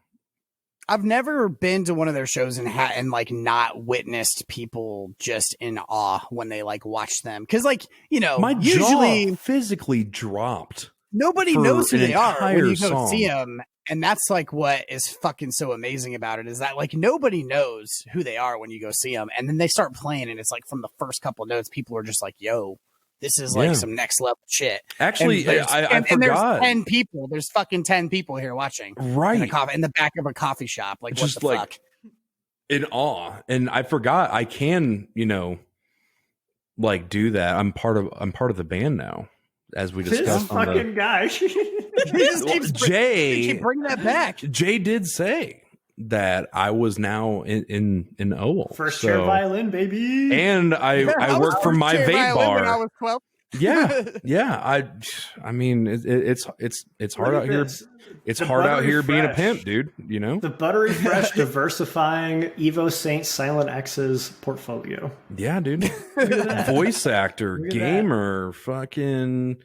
I've never been to one of their shows and like not witnessed people just in awe when they like watch them. Cause like, you know, My usually jaw physically dropped. nobody for knows who an they are when entire you go song. see them. And that's like what is fucking so amazing about it is that like nobody knows who they are when you go see them. And then they start playing and it's like from the first couple of notes, people are just like, yo, this is like Yeah. some next level shit. Actually, And there's- I and forgot. there's 10 people. There's fucking 10 people here watching Right. in the back of a coffee shop. Like, Just what the like fuck? in awe. And I forgot I can, you know, like do that. I'm part of the band now, as we This discussed on fucking guy. He just keeps Jay keep bringing that back. Jay did say that I was now in OWL. First chair violin, baby. And I was work for first my chair vape violin when I bar. was 12. Yeah. I mean, it's hard out here. It's The hard out buttery here being a fresh. pimp, dude. You know? The buttery fresh, diversifying Evo Saint Silent X's portfolio. Yeah, dude. that. Voice actor, Look at that. gamer, fucking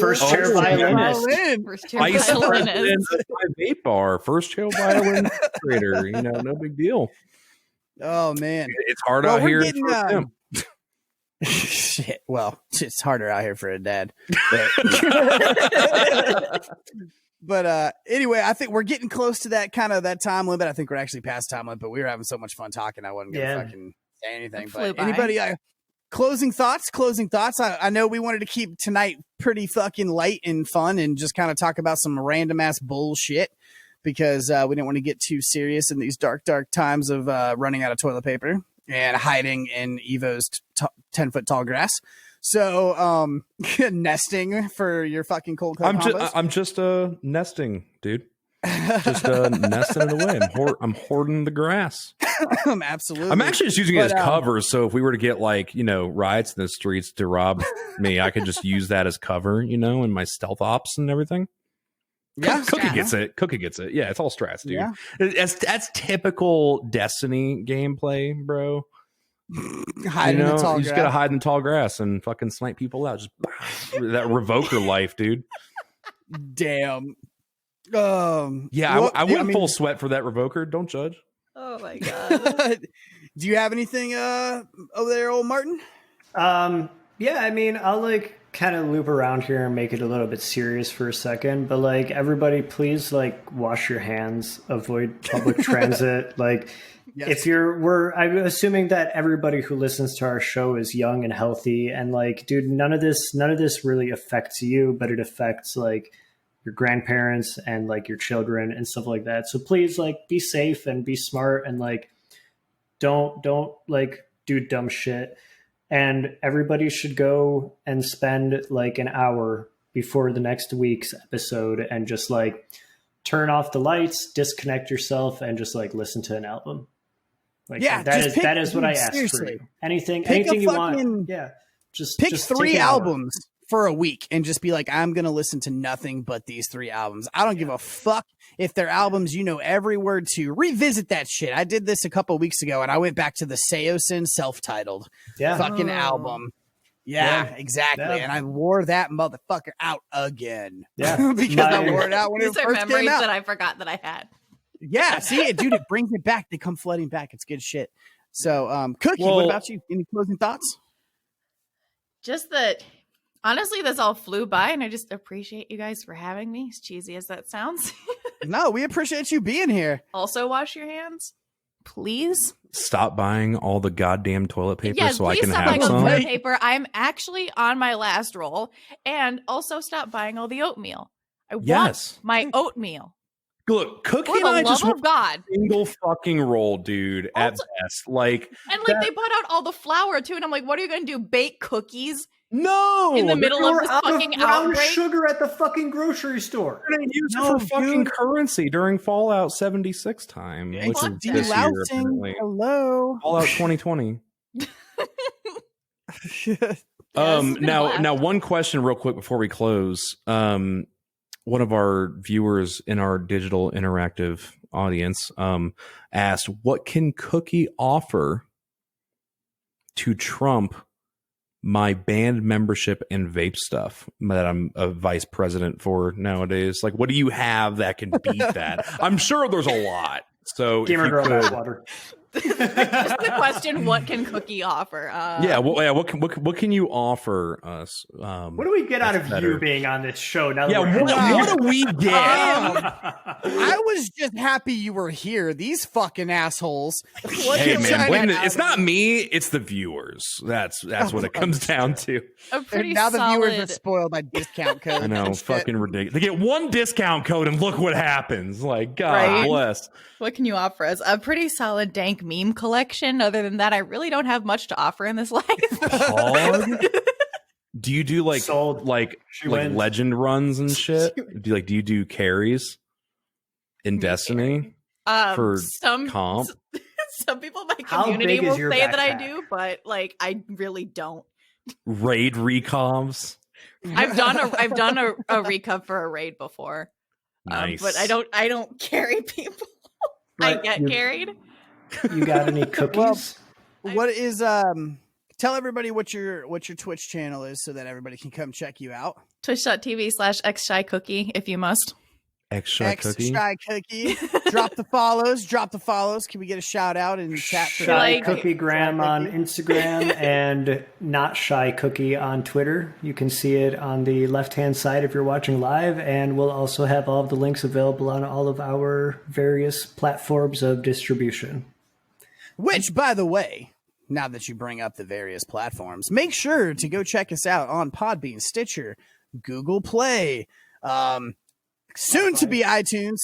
First chair violinist. First chair vice violinist. president of my vape bar, first chair violin creator. You know, no big deal. Oh man. It's hard Well, out we're here. getting, for a pimp. Shit. Well, it's harder out here for a dad. But anyway, I think we're getting close to that kind of that time limit. I think we're actually past time limit, but we were having so much fun talking. I wasn't gonna fucking say anything. It flew But by. anybody, closing thoughts? I know we wanted to keep tonight pretty fucking light and fun, and just kind of talk about some random ass bullshit because we didn't want to get too serious in these dark times of running out of toilet paper and hiding in Evo's 10-foot tall grass. So, nesting for your fucking cold cut combos. I'm just nesting, dude. Just nesting it away. I'm hoarding the grass. Absolutely. I'm actually just using it as But, cover. So if we were to get like, you know, riots in the streets to rob me, I could just use that as cover, you know, in my stealth ops and everything. yeah, Cookie Strats. gets it. Cookie gets it. Yeah, it's all strats, dude. Yeah. That's typical Destiny gameplay, bro. hiding you know, in the tall you just grass. gotta hide in the tall grass and fucking snipe people out. Just that revoker life, dude. Damn. Yeah, well, I went mean, full sweat for that revoker. Don't judge. Oh my god. do you have anything over there, old Martin? Yeah, I mean, I'll like kind of loop around here and make it a little bit serious for a second, but like everybody please like wash your hands, avoid public transit. Like Yes. if I'm assuming that everybody who listens to our show is young and healthy, and like, dude, none of this really affects you, but it affects like your grandparents and like your children and stuff like that. So please like be safe and be smart and like don't like do dumb shit. And everybody should go and spend like an hour before the next week's episode and just like turn off the lights, disconnect yourself, and just like listen to an album. Like, Yeah, that is what I asked for seriously. you. Anything Pick a you fucking- want. Yeah. Just Pick just 3 take an hour. albums for a week and just be like, I'm going to listen to nothing but these 3 albums. I don't give a fuck if they're albums you know every word to. Revisit that shit. I did this a couple weeks ago and I went back to the Seosin self-titled Yeah. fucking Oh. album. Yeah, Yeah. exactly. Yeah. And I wore that motherfucker out again. Yeah. because I My- wore it out when it These are first came memories out. that I forgot that I had. Yeah, see it, dude. It brings it back. They come flooding back. It's good shit. So, Cookie, what about you? Any closing thoughts? Just that, honestly, this all flew by, and I just appreciate you guys for having me, as cheesy as that sounds. No, we appreciate you being here. Also, wash your hands, please. Stop buying all the goddamn toilet paper so I please can stop have buying all the some. toilet paper. I'm actually on my last roll, and also stop buying all the oatmeal. I want my oatmeal. Look, Cookie For and the I love just of want God. a single fucking roll, dude, at best. Like, And like they bought out all the flour too, and I'm like, what are you gonna do? Bake cookies? no, In the middle of this fucking brown outbreak? sugar at the fucking grocery store. We're gonna use it for fucking currency during Fallout 76 time, which is this year, apparently. Hello. Fallout 2020. Yes, Now, one question real quick before we close. One of our viewers in our digital interactive audience asked, what can Cookie offer to trump my band membership and vape stuff that I'm a vice president for nowadays? Like, what do you have that can beat that? I'm sure there's a lot. So Gamer girl has water. Just the question: what can Cookie offer? What can you offer us? What do we get out of you being on this show? Now what do we get? I was just happy you were here. These fucking assholes. Hey man, it's not me. It's the viewers. That's what it comes down to. Now the viewers are spoiled by discount codes. I know, fucking ridiculous. They get one discount code and look what happens. Like, God bless. What can you offer us? A pretty solid dank meme collection. Other than that, I really don't have much to offer in this life. Do you do like legend runs and shit? Do you do carries in Destiny for comp? Some people in my community will say that I do, but like I really don't. Raid recomps. I've done a recap for a raid before. Nice. But I don't carry people. I get carried. You got any cookies? Well, what is tell everybody what your Twitch channel is so that everybody can come check you out. Twitch.tv/xshycookie if you must. Xshy Cookie. Drop the follows. Can we get a shout out in chat for Shy Cookie Graham on Instagram and Not Shy Cookie on Twitter. You can see it on the left-hand side if you're watching live, and we'll also have all of the links available on all of our various platforms of distribution. Which, by the way, now that you bring up the various platforms, make sure to go check us out on Podbean, Stitcher, Google Play, soon to be iTunes,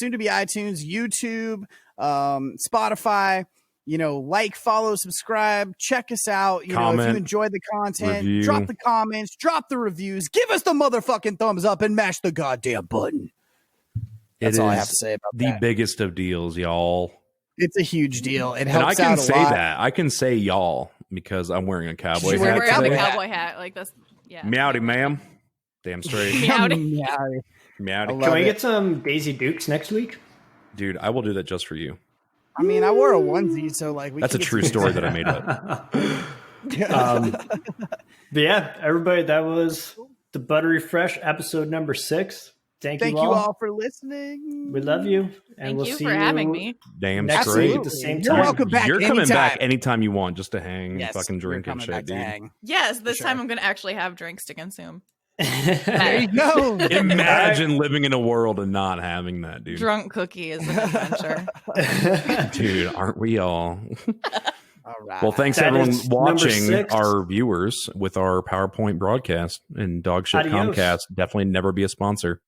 YouTube, Spotify. Like, follow, subscribe, check us out. If you enjoy the content, drop the comments, drop the reviews, give us the motherfucking thumbs up, and mash the goddamn button. That's all I have to say about that. The biggest of deals, y'all. It's a huge deal. It helps and I can out a say lot. that. I can say y'all because I'm wearing a cowboy hat. We're wearing a cowboy hat. Like that's Meowdy, ma'am. Damn straight. Meowdy. Meowdy. Can we get some Daisy Dukes next week? Dude, I will do that just for you. I mean, I wore a onesie, so like that's a true story that I made up. But yeah, everybody, that was the Buttery Fresh episode number 6. Thank you all for listening. We love you, and we'll see you for having me. Damn next straight. week at the same time. You're welcome back. You're coming anytime. back anytime you want, just to hang, Yes, fucking drink you're and coming shit, back to dude. hang. Yes, this time I'm gonna actually have drinks to consume. There you go. Imagine living in a world and not having that, dude. Drunk Cookie is an adventure. Dude, aren't we all? All right. Well, thanks That everyone is number watching 6. our viewers with our PowerPoint broadcast and Dogshit Adios. Comcast. Definitely never be a sponsor.